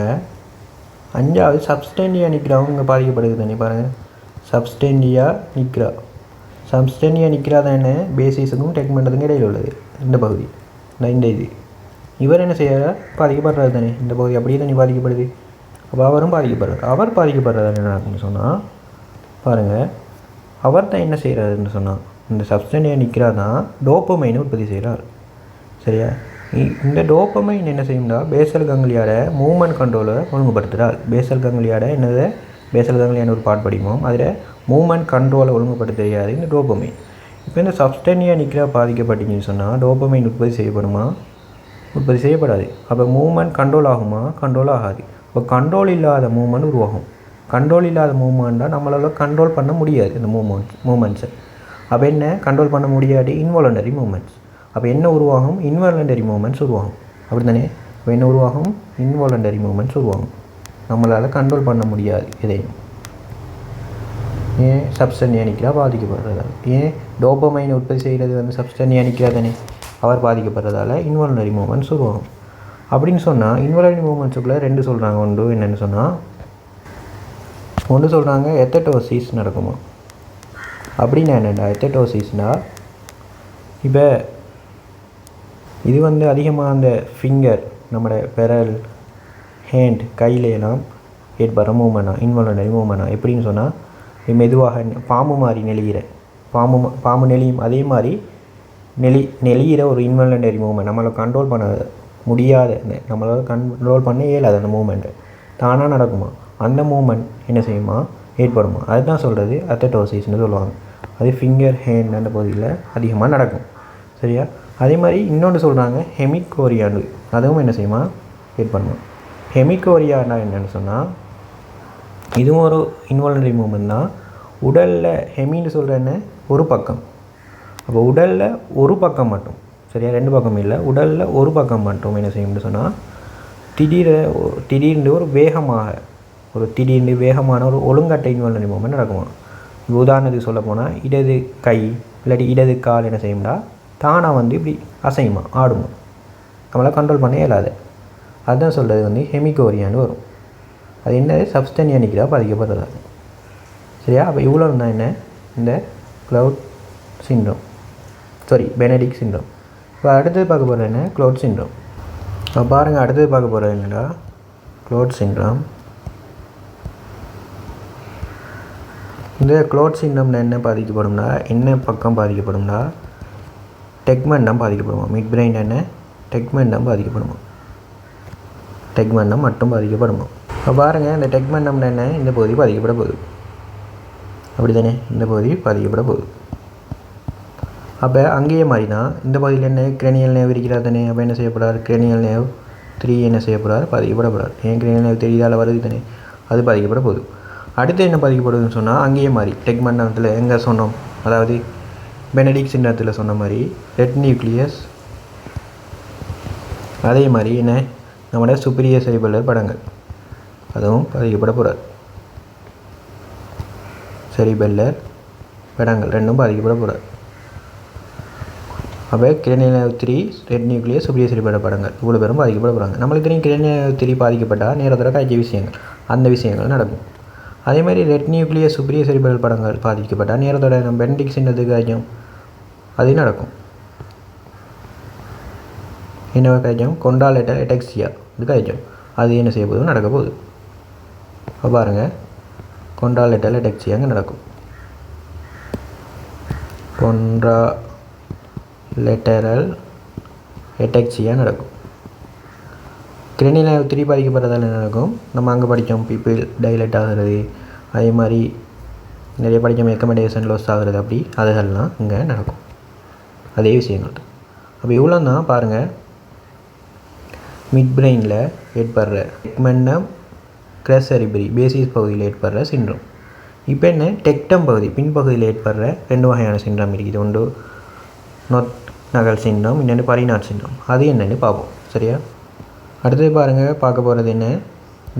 5வது சப்ஸ்டென்டியா நிக்ரா இங்கே பாதிக்கப்படுது தானே. பாருங்கள், சப்ஸ்டென்டியா நிக்ரா. சப்ஸ்டென்டியா நிக்ரா தான் என்ன, பேசிஸுக்கும் டெக்மெண்ட்டுக்கும் இடையில் உள்ளது இந்த பகுதி. இந்த இது இவர் என்ன செய்ய பாதிக்கப்படுறது தானே, இந்த பகுதி அப்படியே தானே பாதிக்கப்படுது. அப்போ அவரும் பாதிக்கப்படுறார். அவர் பாதிக்கப்படுறது என்ன சொன்னால் பாருங்கள், அவர் தான் என்ன செய்கிறாருன்னு சொன்னால் இந்த சப்ஸ்டென்டியா நிக்ரா தான் டோப்பமைனை உற்பத்தி செய்கிறார். சரியா, இந்த டோப்பமைன் என்ன செய்யும்னா பேசல் கங்லியாட மூவ்மெண்ட் கண்ட்ரோலை ஒழுங்குபடுத்துகிறார். பேசல் கங்லியாட என்னது, பேசல் கங்லியான ஒரு பாட் படிப்போம், அதில் மூவ்மெண்ட் கண்ட்ரோலை ஒழுங்குபடுத்த தெரியாது இந்த டோப்பமைன். இப்போ இந்த சப்ஸ்டென்டியா நிக்ரா பாதிக்கப்பட்டீங்கன்னு சொன்னால் டோப்பமைன் உற்பத்தி செய்யப்படுமா, உற்பத்தி செய்யப்படாது. அப்போ மூவ்மெண்ட் கண்ட்ரோல் ஆகுமா, கண்ட்ரோல் ஆகாது. இப்போ கண்ட்ரோல் இல்லாத மூவ்மெண்ட் உருவாகும். கண்ட்ரோல் இல்லாத மூவ்மெண்ட்டாக நம்மளால் கண்ட்ரோல் பண்ண முடியாது இந்த மூமெண்ட்ஸை. அப்போ என்ன கண்ட்ரோல் பண்ண முடியாது, இன்வாலண்டரி மூமெண்ட்ஸ். அப்போ என்ன உருவாகும், இன்வாலண்டரி மூமெண்ட்ஸ் உருவாகும். அப்படி தானே, இப்போ என்ன உருவாகும், இன்வாலண்டரி மூமெண்ட்ஸ் உருவாகும். நம்மளால் கண்ட்ரோல் பண்ண முடியாது எதையும். ஏன், சப்ஸ்டென்டியா நிக்ரா பாதிக்கப்படுறதால. ஏன், டோப்பமைன் உற்பத்தி செய்கிறது வந்து சப்ஸ்டென்டியா நிக்ரா தானே, அவர் பாதிக்கப்படுறதால இன்வாலண்டரி மூமெண்ட்ஸ் உருவாகும். அப்படின்னு சொன்னால் இன்வாலண்டரி மூமெண்ட்ஸுக்குள்ளே 2 சொல்கிறாங்க. ஒன்று என்னென்னு சொன்னால், ஒன்று சொல்கிறாங்க எத்தட்டோசிஸ் நடக்குமா. அப்படின்னா என்னென்னா, எத்தட்டோசிஸ்னால் இப்போ இது வந்து அதிகமாக அந்த ஃபிங்கர், நம்மளோட விரல், ஹேண்ட், கையிலெல்லாம் ஏற்படுற மூமெண்ட்னா இன்வாலண்டரி மூமெண்ட்னா. எப்படின்னு சொன்னால், மெதுவாக பாம்பு மாதிரி நெளிகிற பாம்பு நெளியும் அதே மாதிரி நெளிகிற ஒரு இன்வாலண்டரி மூமெண்ட், நம்மளை கண்ட்ரோல் பண்ண முடியாத, நம்மளால் கண்ட்ரோல் பண்ண இயலாது அந்த மூமெண்ட்டு தானாக நடக்குமா. அந்த மூமெண்ட் என்ன செய்யுமா, ஏற்படுமா. அதுதான் சொல்கிறது அத்தட்டோசிஸ்ன்னு சொல்லுவாங்க. அது ஃபிங்கர், ஹேண்ட் அந்த பகுதியில் அதிகமாக நடக்கும். சரியா, அதே மாதிரி இன்னொன்று சொல்கிறாங்க ஹெமிகோரியாண்டு. அதுவும் என்ன செய்யுமா, ஏற்படுமா. ஹெமிகோரியானா என்னென்னு சொன்னால் இதுவும் ஒரு இன்வாலண்டரி மூமெண்ட் தான். உடலில் ஹெமின்னு சொல்கிற என்ன, ஒரு பக்கம். அப்போ உடலில் ஒரு பக்கம் மட்டும், சரியா, 2 பக்கம் இல்லை, உடலில் ஒரு பக்கம் மட்டும் என்ன செய்யும்னு சொன்னால் திடீர்னு ஒரு வேகமான ஒரு ஒழுங்கட்ட இன்வாலண்டரி மூமெண்ட் நடக்குமா. உதாரணத்துக்கு சொல்ல போனால் இடது கை இல்லாட்டி இடது கால் என்ன செய்யும்டா தானாக வந்து இப்படி அசையுமா, ஆடுமா, நம்மளால் கண்ட்ரோல் பண்ண இயலாது. அதுதான் சொல்கிறது வந்து ஹெமிகோரியான்னு வரும். அது என்னது, சப்ஸ்டென்டியா நிக்ரா பாதிக்கப்படுறதா. சரியா, அப்போ இவ்வளோ தான் என்ன இந்த க்ளவுட் சிண்ட்ரோம், பெனடிக்ட் சிண்ட்ரோம். இப்போ அடுத்தது பார்க்க போகிறது என்ன, க்ளவுட் சிண்ட்ரோம். இப்போ பாருங்கள், அடுத்தது பார்க்க போகிறது என்னடா, க்ளவுட் சிண்ட்ரோம். இந்த க்ளவுட் சிண்ட்ரோமில் என்ன பாதிக்கப்படும்னா, என்ன பக்கம் பாதிக்கப்படும்னா டெக்மெண்டம் பாதிக்கப்படுமா. மிட் பிரெயின் என்ன, டெக்மெண்டம் பாதிக்கப்படுமா, டெக்மெண்டம் மட்டும் பாதிக்கப்படுமா. இப்போ பாருங்கள், இந்த டெக்மெண்டம் என்ன, இந்த பகுதி பாதிக்கப்பட போகுது. அப்படி தானே, இந்த பகுதி பாதிக்கப்பட போகுது. அப்போ அங்கேயே மாதிரி தான் இந்த பகுதியில் என்ன, கிரேனியல் நேவ் இருக்கிறார் தானே. அப்போ என்ன செய்யப்படுறார், கிரேனியல் நேவ் 3 என்ன செய்யப்படுறார், பாதிக்கப்படப்படுறார். ஏன், கிரேனியல் நேவ் 3 இதால் வருது தானே, அது பாதிக்கப்பட போகுது. அடுத்து என்ன பாதிக்கப்படுதுன்னு சொன்னால், அங்கேயே மாதிரி டெக்மெண்டத்தில் எங்கே சொன்னோம், அதாவது பெனடிக்ட் சிண்ட்ரோத்தில் சொன்ன மாதிரி ரெட் நியூக்ளியஸ், அதே மாதிரி என்ன நம்மளோட சுப்பீரியர் செரிபெல்லர் படங்கள் அதுவும் பாதிக்கப்பட போகிறார். செரிபெல்லர் படங்கள் 2ம் பாதிக்கப்பட போகிறார். அப்போ cranial nerve 3, red nucleus, superior cerebellar படங்கள் இவ்வளோ பேரும் பாதிக்கப்பட போகிறாங்க. நம்மளுக்கு தெரியும் கிரேனியல் நேவ் 3 பாதிக்கப்பட்டால் நேரத்தோட காய்ச்ச விஷயங்கள், அந்த விஷயங்கள் நடக்கும். அதே மாதிரி ரெட் நியூக்ளியஸ், சுப்பீரியர் செரிபெல்லர் படங்கள் பாதிக்கப்பட்டால் நேரத்தோட நம்ம பெனடிக்ட் சிண்ட்ரோத்துக்கு காய்ச்சம் அது நடக்கும். என்ன காய்ச்சம், கொண்டாலிட்டல் எடெக்ஸியா இது காய்ச்சம், அது என்ன செய்ய போகுது, நடக்க போகுது. இப்போ பாருங்கள், கொண்டாலிட்டல் எடெக்ஸியாங்க நடக்கும். கொண்டாலிட்டரல் எடெக்ஸியா நடக்கும். கிரேனியல் நேவ் 3 பாதிக்கப்படுறதால என்ன நடக்கும், நம்ம அங்கே படித்தோம் பீப்பிள் டைலட் ஆகிறது, அதே மாதிரி நிறைய படித்தோம் எக்கமெண்டேஷன் லாஸ் ஆகிறது, அப்படி அதுகள்லாம் இங்கே நடக்கும். அதே விஷயங்கள் தான். அப்போ இவ்வளோ தான் பாருங்கள், மிட் பிரெயினில் ஏற்படுற டெக்மெண்டம் கிரஸ் செரிபரி பேசிஸ் பகுதியில் ஏற்படுற சிண்ட்ரோம். இப்போ என்ன, டெக்டம் பகுதி பின்பகுதியில் ஏற்படுற 2 வகையான சிண்ட்ரோம் இருக்குது. ஒன்று நகல் சின்னம், இன்னொன்று பரிநாட் சின்னம். அது என்னென்னு பார்ப்போம். சரியா? அடுத்தது பாருங்கள், பார்க்க போகிறது என்ன,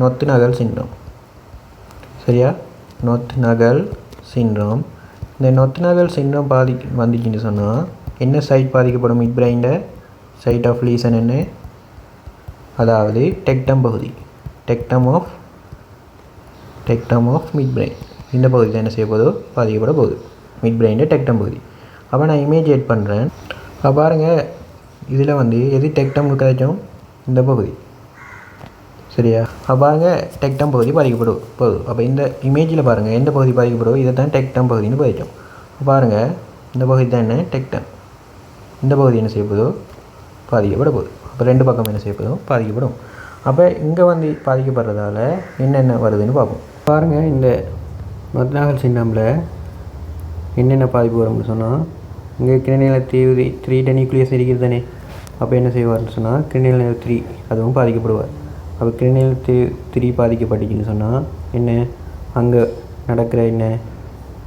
நொத்து நகல் சின்னம். சரியா? நொத்து நகல் சின்னம். இந்த நொத்து நகல் சின்னம் வந்துச்சுன்னு சொன்னால் என்ன சைட் பாதிக்கப்படும்? மிட் பிரெயின்ட சைட் ஆஃப் லீசன் என்ன? அதாவது டெக்டம் பகுதி, டெக்டம் ஆஃப் மிட் பிரெயின். இந்த பகுதி தான் என்ன செய்ய போதோ பாதிக்கப்பட போகுது, மிட் பிரெயின்ட டெக்டம் பகுதி. அப்போ நான் இமேஜ் ஏட் பண்ணுறேன். அப்போ பாருங்கள், இதில் எது டெக்டம்னு கிடைக்கும்? இந்த பகுதி. சரியா? அப்போ பாருங்கள், டெக்டம் பகுதி பாதிக்கப்படும் போகுது. அப்போ இந்த இமேஜில் பாருங்கள் எந்த பகுதி பாதிக்கப்படும்? இதை தான் டெக்டம் பகுதின்னு பாதிக்கும். பாருங்கள், இந்த பகுதி தான் என்ன? டெக்டம். இந்த பகுதி என்ன செய்ய போதோ பாதிக்கப்பட போகுது. அப்போ ரெண்டு பக்கம் என்ன செய்ய போதும்? பாதிக்கப்படும். அப்போ இங்கே பாதிக்கப்படுறதால என்னென்ன வருதுன்னு பார்ப்போம். பாருங்கள், இந்த நொத்து சின்னமில் என்னென்ன பாதிப்பு வரும்னு சொன்னால், இங்கே கிரினியல் 3 நியூக்ளியஸ் இருக்கிறது தானே. அப்போ என்ன செய்வார்னு சொன்னால் கிரினியல் 3 அதுவும் பாதிக்கப்படுவார். அப்போ கிரினியல் 3 பாதிக்கப்பட்டுச்சுன்னு சொன்னால் என்ன, அங்கே நடக்கிற என்ன,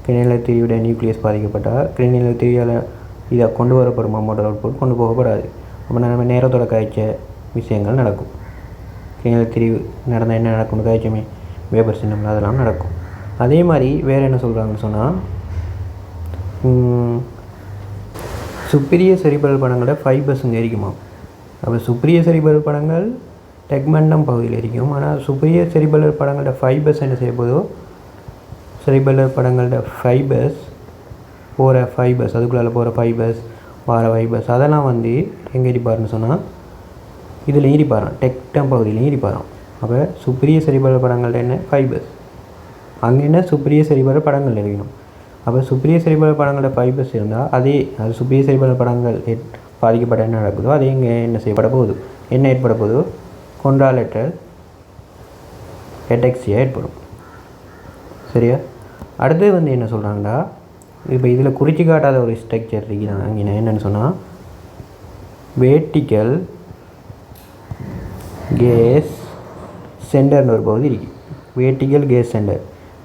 கிரினியல் 3 நியூக்ளியஸ் பாதிக்கப்பட்டால் கிரினியல் 3 இதை கொண்டு வரப்படுமா? மோட்டார் அவுட்புட் கொண்டு போகப்படாது. அப்போ நம்ம நேரத்தோட காய்ச்ச விஷயங்கள் நடக்கும். கிரினியல் 3 நடந்தால் என்ன நடக்கும்னு காய்ச்சமே, வேபர் சின்னம் அதெல்லாம் நடக்கும். அதே மாதிரி வேறு என்ன சொல்கிறாங்கன்னு சொன்னால், சுப்பீரியர் செரிப்ரல் படங்களோட ஃபைபர்ஸ் இங்கே இருக்குமா. அப்போ சுப்பீரியர் செரிப்ரல் படங்கள் டெக்மெண்டம் பகுதியில் இருக்கும். ஆனால் சுப்பீரியர் செரிப்ரல் படங்களோட ஃபைபர்ஸ் என்ன செய்ய போதோ, செரிப்ரல் படங்களோட ஃபைபர்ஸ் அதுக்குள்ளே போகிற ஃபைபர்ஸ் ஃபைபர்ஸ் அதெல்லாம் எங்கே இருப்பாருன்னு சொன்னால் இதில் ஈரிப்பாராம், டெக்டம் பகுதியிலையும் ஈரிப்பாராம். அப்போ சுப்பீரியர் செரிப்ரல் படங்கள்ட என்ன? ஃபைபர்ஸ். அங்கே என்ன? சுப்பீரியர் செரிப்ரல் படங்கள் இருக்கணும். அப்போ சுப்பீரியர் செரிப்ரல் படங்களோட ஃபைபர்ஸ் இருந்தால் அது சுப்பீரியர் செரிப்ரல் படங்கள் பாதிக்கப்பட என்ன நடக்குதோ அது இங்கே என்ன செய்யப்பட போகுது? என்ன ஏற்பட போகுது? கொன்ட்ராலேட்டரல் எடெக்சியா ஏற்படும். சரியா? அடுத்தது என்ன சொல்கிறாங்கன்னா, இப்போ இதில் குறிச்சி காட்டாத ஒரு ஸ்ட்ரக்சர் இருக்குதான் இங்கே என்னென்னு சொன்னால், வேர்டிக்கல் கேஸ் சென்டர்னு ஒரு பகுதி இருக்குது. Vertical gaze centre.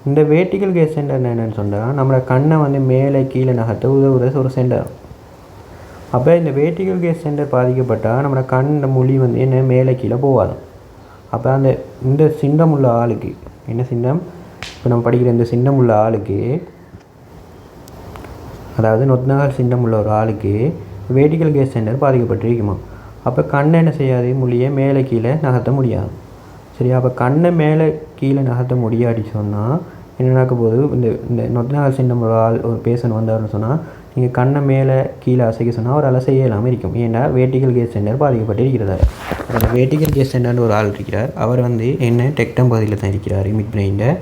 இந்த வேர்டிக்கல் கேஸ் சென்டர் என்னென்னு சொன்னால், நம்மளோட கண்ணை மேலே கீழே நகர்த்த உதவுற ஒரு சென்டர். அப்போ இந்த வேர்டிக்கல் கேஸ் சென்டர் பாதிக்கப்பட்டால் நம்மளோட கண் மொழி என்ன மேலே கீழே போகாது. அப்போ இந்த சிண்டம் உள்ள ஆளுக்கு என்ன சிண்டம், இப்போ நம்ம படிக்கிற இந்த சிண்டம் உள்ள ஆளுக்கு, அதாவது நொத்து நகல் சிண்டம் உள்ள ஒரு ஆளுக்கு வேர்டிக்கல் கேஸ் சென்டர் பாதிக்கப்பட்டிருக்குமா. அப்போ கண்ணை என்ன செய்யாது? மொழியை மேலே கீழே நகர்த்த முடியாது. சரியா? அப்போ கண்ணை மேலே கீழே நகர்த்த முடியாடி சொன்னால் என்ன நடக்க போகுது? இந்த நொத்து நகல் சிண்டம் ஒரு ஆள் ஒரு பேஷண்ட் வந்தார்னு சொன்னால் நீங்கள் கண்ணை மேலே கீழே அசைக்க சொன்னால் ஒரு அலசையே இல்லாமல் இருக்கும். ஏன்னா வேர்டிக்கல் கேஸ் சென்டர் பாதிக்கப்பட்டு இருக்கிறார். அந்த வேர்டிக்கல் கேஸ் சென்டர்னு ஒரு ஆள் இருக்கிறார். அவர் என்ன டெக்டம் பகுதியில் தான் இருக்கிறார், மிட் பிரெயினில்.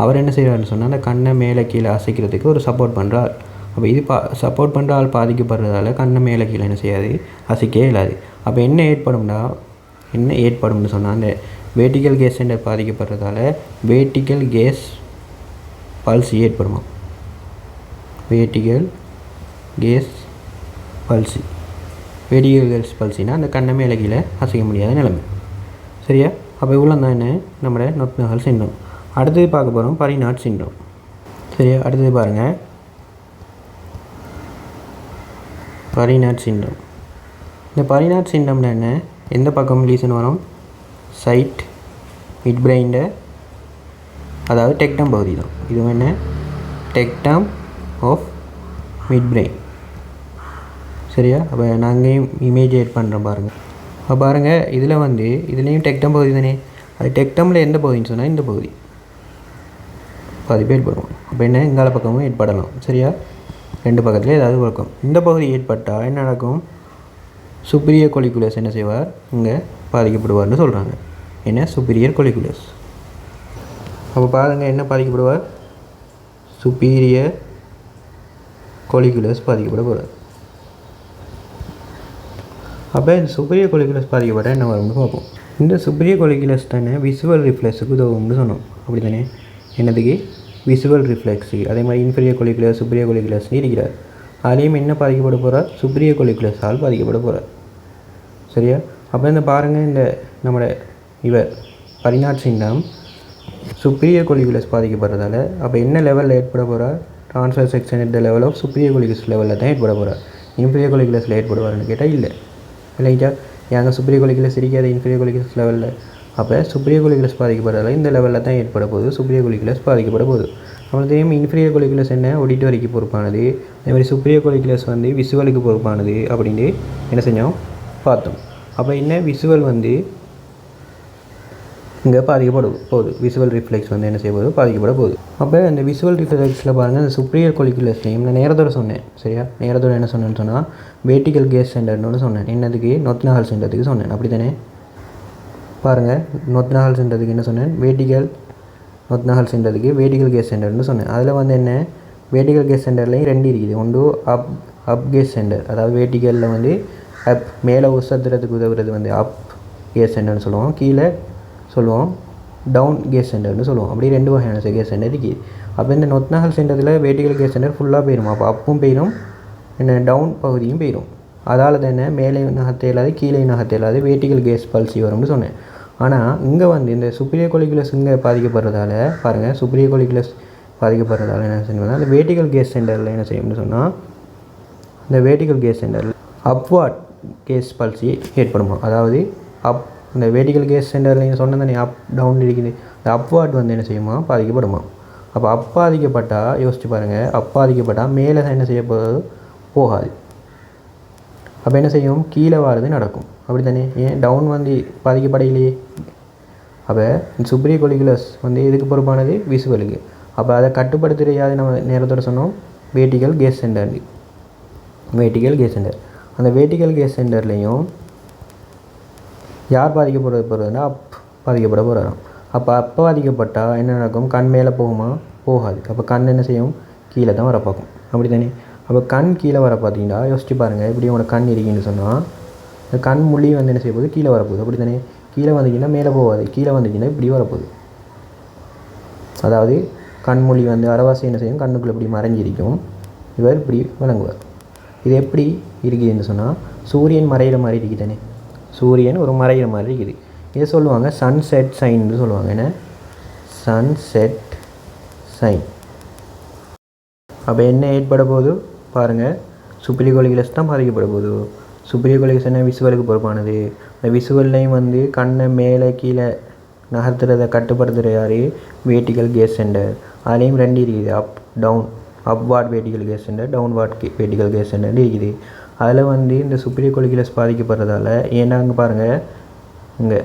அவர் என்ன செய்கிறாருன்னு சொன்னால் அந்த கண்ணை மேலே கீழே அசைக்கிறதுக்கு ஒரு சப்போர்ட் பண்ணுறார். அப்போ இது சப்போர்ட் பண்ணுற ஆள் பாதிக்கப்படுறதால கண்ணை மேலே கீழே என்ன செய்யாது? அசைக்கவே இல்லாது. அப்போ என்ன ஏற்படும்னு சொன்னால், அந்த வேர்டிக்கல் கேஸ் சென்டர் பாதிக்கப்படுறதால வேர்டிக்கல் கேஸ் பல்சி ஏற்படுமா. வேர்டிக்கல் கேஸ் பல்சினா அந்த கண்ணை மேலே கீழே அசைக்க முடியாத நிலைமை. சரியா? அப்போ இவ்வளோ தான் என்ன நம்மளோட நொத்து நகல் சிண்டம். அடுத்தது பார்க்க போகிறோம் பரிநாட் சிண்டம். சரியா? அடுத்தது பாருங்கள், பரிநாட் சிண்டம். இந்த பரிநாட் சிண்டம்னா என்ன? எந்த பக்கம் லீசன் வரும்? சைட் மிட் பிரெயின்ட, அதாவது டெக்டம் பகுதி தான். இது என்ன? டெக்டம் ஆஃப் மிட் பிரெயின். சரியா? அப்போ நாங்கள் இமேஜ் ஏட் பண்ணுறோம் பாருங்கள். அப்போ பாருங்கள், இதில் இதுலேயும் டெக்டம் பகுதி தானே. அது டெக்டமில் எந்த பகுதின்னு சொன்னால் இந்த பகுதி பாதிப்பு ஏற்படும். அப்போ என்ன? இங்கால பக்கமும் ஏற்படலாம். சரியா? ரெண்டு பக்கத்தில் ஏதாவது பக்கம் இந்த பகுதி ஏற்பட்டால் என்ன நடக்கும்? சுப்பீரியர் கொலிகுலஸ் என்ன செய்வார்? இங்கே பாதிக்கப்படுவார்னு சொல்கிறாங்க. என்ன? சுப்பீரியர் கொலிகுலஸ். அப்போ பாருங்கள், என்ன பாதிக்கப்படுவார்? சுப்பீரியர் கொலிகுலஸ் பாதிக்கப்பட போகிறார். அப்போ இந்த சுப்பீரியர் கொலிகுலஸ் பாதிக்கப்பட என்ன வரும்னு பார்ப்போம். இந்த சுப்பீரியர் கொலிகுலஸ் தானே விசுவல் ரிஃப்ளெக்ஸுக்கு உதவும்னு சொன்னோம். அப்படி தானே? என்னதுக்கு? Visual reflux. அதே மாதிரி இன்ஃபீரியர் கொலிகுலஸ் சுப்பீரியர் கொலிகுலஸ்னு இருக்கிறார். அதுலேயும் என்ன பாதிக்கப்பட போகிறார்? சுப்பீரியர் கொலிகுலஸால் பாதிக்கப்பட போகிறார். சரியா? அப்போ இந்த பாருங்கள், இந்த நம்மளோட பரிநாட் சிண்டம் சுப்பீரியர் கொலிகுலஸ் பாதிக்கப்படுறதால அப்போ என்ன லெவலில் ஏற்பட போகிறார்? Transverse section at the level of superior colliculus லெவலில் தான் ஏற்பட போகிறார். இன்ஃபீரியர் கொலிகுலஸில் ஏற்படுவார்னு கேட்டால் இல்லை. இல்லைங்களா? ஏங்க சுப்ரியர் கொலிகுலஸ் இருக்காது இன்ஃபீரியர் கொலிகுலஸ் லெவலில். அப்போ சுப்ரியர் கொலிகுலஸ் பாதிக்கப்படுறதால இந்த லெவலில் தான் ஏற்பட போகுது, சுப்ரியர் கொலிகுலஸ் பாதிக்கப்பட போகுது. நம்மளுக்கு தெரியும் இன்ஃபீரியர் கொலிகுலஸ் என்ன ஆடிட்டரிக்கு பொறுப்பானது, அதே மாதிரி சுப்ரியர் கொலிகுலஸ் வந்து விசுவலுக்கு பொறுப்பானது அப்படின்ட்டு என்ன செஞ்சோம் பார்த்தோம். அப்போ என்ன விசுவல் வந்து இங்கே பாதிக்கப்பட போகுது, விசுவல் ரிஃப்ளெக்ஸ் வந்து என்ன செய்ய போகுது பாதிக்கப்பட போகுது. அப்போ இந்த விசுவல் ரிஃப்ளெக்ஸில் பாருங்கள், இந்த சுப்ரியர் கொலிகுலஸ்லையும் நான் நேரத்தோட சொன்னேன். சரியா? நேரத்தோட என்ன சொன்னேன்னு சொன்னால் வெர்டிகல் கேஸ் சென்டர்னு சொன்னேன். என்னதுக்கு? நொத்னஹால் சென்டருக்கு சொன்னேன். அப்படி தானே? பாருங்கள், நொத்னஹால் சென்டருக்கு என்ன சொன்னேன்? நொத்னஹால் சென்டருக்கு வெர்டிகல் கேஸ் சென்டர்னு சொன்னேன். அதில் வந்து என்ன வெர்டிகல் கேஸ் சென்டர்லேயும் 2 இருக்குது. ஒன்று அப் கேஸ் சென்டர், அதாவது வெர்டிகலில் வந்து அப் மேலே உசத்துறதுக்கு உதவுறது வந்து அப் கேஸ் சென்டர்னு சொல்லுவோம், கீழே சொல்லுவோம் டவுன் கேஸ் சென்டர்னு சொல்லுவோம். அப்படி 2 வகையான கேஸ் சென்டர் இருக்குது. அப்போ இந்த நொத்னஹால் சென்டரில் வெர்டிகல் கேஸ் சென்டர் ஃபுல்லாக போயிடும். அப்போ அப்பும் போயிடும், என்ன டவுன் பகுதியும் போயிடும். அதால் தான் என்ன மேலே நகர்த்த இல்லாது கீழே நகர்த்த இல்லாது வெர்டிகல் கேஸ் பல்சி வரும்னு சொன்னேன். ஆனால் இங்கே வந்து இந்த சுப்ரியர் கொலிகுலஸ் இங்கே பாதிக்கப்படுறதால பாருங்கள், சுப்ரியர் கொலிகுலஸ் பாதிக்கப்படுறதால என்ன செய்யணும்னா அந்த வெர்டிகல் கேஸ் சென்டரில் என்ன செய்யணும்னு சொன்னால் இந்த வெர்டிகல் கேஸ் சென்டரில் அப்வார்ட் கேஸ் பல்சி ஏற்படுமா. அதாவது இந்த வெர்டிகல் கேஸ் சென்டரில் நீங்கள் சொன்னதானே அப் டவுன் இருக்குது, இந்த அப்வார்ட் வந்து என்ன செய்யுமா பாதிக்கப்படுமா. அப்போ பாதிக்கப்பட்டால் யோசிச்சு பாருங்கள், பாதிக்கப்பட்டால் மேலே என்ன செய்ய போகாது. அப்போ என்ன செய்யும்? கீழே வாரது நடக்கும். அப்படி தானே? ஏன் டவுன் வந்து பாதிக்கப்படையிலேயே. அப்போ சுப்ரியர் கொலிகுலஸ் வந்து எதுக்கு பொறுப்பானது? விசுவலுக்கு. அப்போ அதை கட்டுப்படுத்துகிற யாரு நம்ம நேரத்தோடு சொன்னோம்? Vertical gaze centre. Vertical gaze centre, அந்த வெர்டிகல் கேஸ் சென்டர்லேயும் யார் பாதிக்கப்படுறதுன்னா பாதிக்கப்பட போகிறாராம். அப்போ பாதிக்கப்பட்டால் என்ன நடக்கும்? கண் மேலே போகுமா? போகாது. அப்போ கண் என்ன செய்யும்? கீழே தான் வர பார்க்கும். அப்படி தானே? அப்போ கண் கீழே வர பார்த்தீங்கன்னா யோசிச்சு பாருங்கள், இப்படி உங்களோட கண் இருக்குன்னு சொன்னால் இந்த கண் மொழி வந்து என்ன செய்ய போகுது? கீழே வரப்போகுது. அப்படி தானே? கீழே வந்துச்சுன்னா மேலே போகாது, கீழே வந்துச்சுன்னா இப்படி வரப்போகுது. அதாவது கண்மொழி வந்து அரைவாசி என்ன செய்யும்? கண்ணுக்குள்ளே இப்படி மறைஞ்சிருக்கும், இவர் இப்படி விளங்குவார். இது எப்படி இருக்குதுன்னு சொன்னால் சூரியன் மறைகிற மாதிரி இருக்குது தானே? சூரியன் ஒரு மறைகிற மாதிரி இருக்குது. இதை சொல்லுவாங்க சன்செட் சைன்னு சொல்லுவாங்க. என்ன? Sunset sign. அப்போ என்ன ஏற்பட போகுது பாருங்கள், சுப்ரியர் கொலிகுலஸ் தான் பாதிக்கப்பட போகுது. சுப்ரியர் கொலிகுலஸ் என்ன விசுவலுக்கு பொறுப்பானது. அந்த விசுவல்லையும் வந்து கண்ணை மேலே கீழே நகர்த்துறதை கட்டுப்படுத்துகிற யார்? Vertical gaze centre. அதுலேயும் 2 இருக்குது, up down, upward vertical gaze centre, downward vertical gaze centre இருக்குது. அதில் வந்து இந்த சுப்ரியர் கொலிகுலஸ் பாதிக்கப்படுறதால ஏன்னா அங்கே பாருங்கள், இங்கே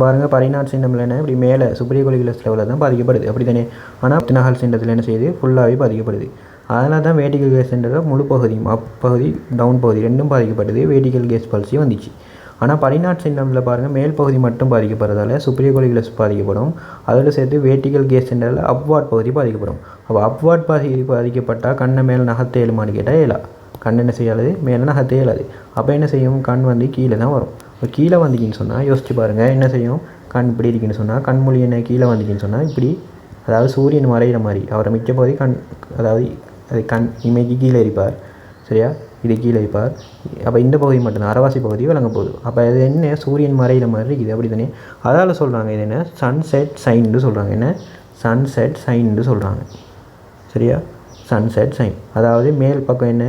பாருங்கள் பரிநாட் சிண்டமில் என்ன இப்படி மேலே சுப்ரியர் கொலிகுலஸ் லெவலில் தான் பாதிக்கப்படுது. அப்படி தானே? ஆனால் நொத்னஹால் சிண்டத்தில் என்ன செய்யுது? ஃபுல்லாகவே பாதிக்கப்படுது. அதனால தான் வெர்டிகல் கேஸ் சென்டரில் முழு பகுதியும் அப் பகுதி டவுன் பகுதி 2ம் பாதிக்கப்பட்டது, வெர்டிகல் கேஸ் பல்சி வந்துச்சு. ஆனால் பரிநாட் சிண்டமில் பாருங்கள் மேல் பகுதி மட்டும் பாதிக்கப்படுறதால சுப்ரியர் கொலிகுலஸ் பாதிக்கப்படும். அதோடு சேர்த்து வெர்டிகல் கேஸ் சென்டரில் அப்வார்ட் பகுதி பாதிக்கப்படும். அப்போ அப்வார்ட் பகுதி பாதிக்கப்பட்டால் கண்ணை மேலே நகர்த்த இயலுமான்னு கேட்டால் இயலா. கண் என்ன செய்யாது? மேலே நகர்த்த இயலாது. அப்போ என்ன செய்யும்? கண் வந்து கீழே தான் வரும். இப்போ கீழே வந்துக்கின்னு சொன்னால் யோசிச்சு பாருங்கள், என்ன செய்யும்? கண் இப்படி இருக்குன்னு சொன்னால் கண்மொழி என்ன கீழே வந்துக்கின்னு சொன்னால் இப்படி, அதாவது சூரியன் மறைகிற மாதிரி அவரை மிக்க பகுதி கண், அதாவது அது கண் இமைக்கு கீழே இருப்பார். சரியா? இது கீழே இருப்பார். அப்போ இந்த பகுதி மட்டும்தான் அரைவாசி பகுதி விளங்க போகுது. அப்போ அது என்ன? சூரியன் மறைகிற மாதிரி இருக்குது. அப்படி தானே? அதால் சொல்கிறாங்க இது என்ன? சன்செட் சைன்னு சொல்கிறாங்க. என்ன? சன்செட் சைன்னு சொல்கிறாங்க. சரியா? Sunset sign. அதாவது மேல் பக்கம் என்ன?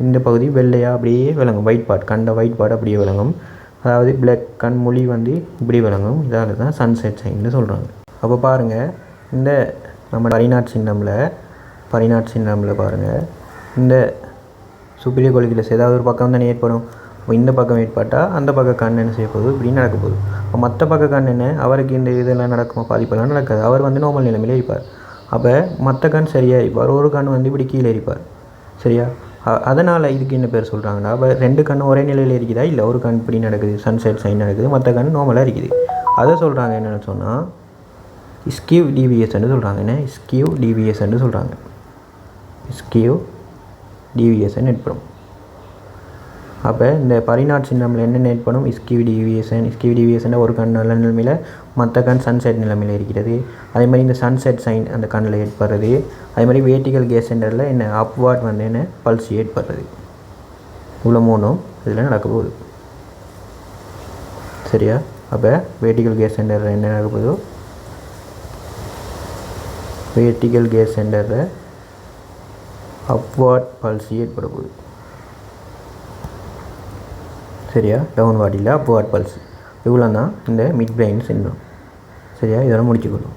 இந்த பகுதி வெள்ளையாக அப்படியே விளங்கும், ஒயிட் பார்ட், கண்ட ஒயிட் பார்ட் அப்படியே விளங்கும். அதாவது பிளாக் கண் மொழி வந்து இப்படி விளங்கும். இதால் தான் சன்செட் சைன்னு சொல்கிறாங்க. அப்போ பாருங்கள், இந்த நம்ம பரிநாட் சிண்டமில் பாருங்கள், இந்த சுப்ரியர் கொலிகுலஸ் ஏதாவது ஒரு பக்கம் தானே ஏற்படும். அப்போ இந்த பக்கம் ஏற்பட்டால் அந்த பக்கம் கண் என்ன செய்ய போகுது? இப்படி நடக்க போகுது. அப்போ மற்ற பக்க கண் என்ன? அவருக்கு இந்த இதெல்லாம் நடக்குமா? பாதிப்பெல்லாம் நடக்காது. அவர் வந்து நார்மல் நிலைமையிலே இருப்பார். அப்போ மற்ற கண் சரியாக இருப்பார், ஒரு கண் வந்து இப்படி கீழே இருப்பார். சரியா? அதனால் இதுக்கு என்ன பேர் சொல்கிறாங்கன்னா, அப்போ 2 கண்ணும் ஒரே நிலையில் இருக்குதா? இல்லை, ஒரு கண் இப்படி நடக்குது, சன்செட் சைன் நடக்குது, மற்ற கண் நார்மலாக இருக்குது. அதை சொல்கிறாங்க என்னென்னு சொன்னால் ஸ்கியூ டிவிஎஸ்ன்னு சொல்கிறாங்க. என்ன? ஸ்கியூ டிவிஎஸ்ன்னு சொல்கிறாங்க. ஸ்கியூ டிவிஎஸ்ன்னு ஏற்படும். அப்போ இந்த பரிநாட் சிண்டமில் என்ன ஏற்படும்? ஸ்கியூ டிவிஎஸ்ன்னு ஒரு கண் நல்ல நிலைமையில், மற்ற கண் சன்செட் நிலைமையில் இருக்கிறது. அதே மாதிரி இந்த சன்செட் சைன் அந்த கண்ணில் ஏற்படுறது. அதே மாதிரி வெர்டிகல் கேஸ் சென்டரில் என்ன? அப்வார்ட் வந்து என்ன? பல்சி ஏற்படுறது. இவ்வளோ 3ம் இதில் நடக்க போகுது. சரியா? அப்போ வெர்டிகல் கேஸ் சென்டரில் என்ன நடக்க போகுதோ, வெர்டிகல் கேஸ் சென்டரில் அப்வார்ட் பல்சி ஏற்பட போகுது. சரியா? டவுன்வார்ட் இல்லை அப்வார்ட் பல்ஸ். இவ்வளோ தான் இந்த மிட் பிரெயின் சிண்ட்ரோம். சரியா? இதோட முடிச்சுக்கணும்.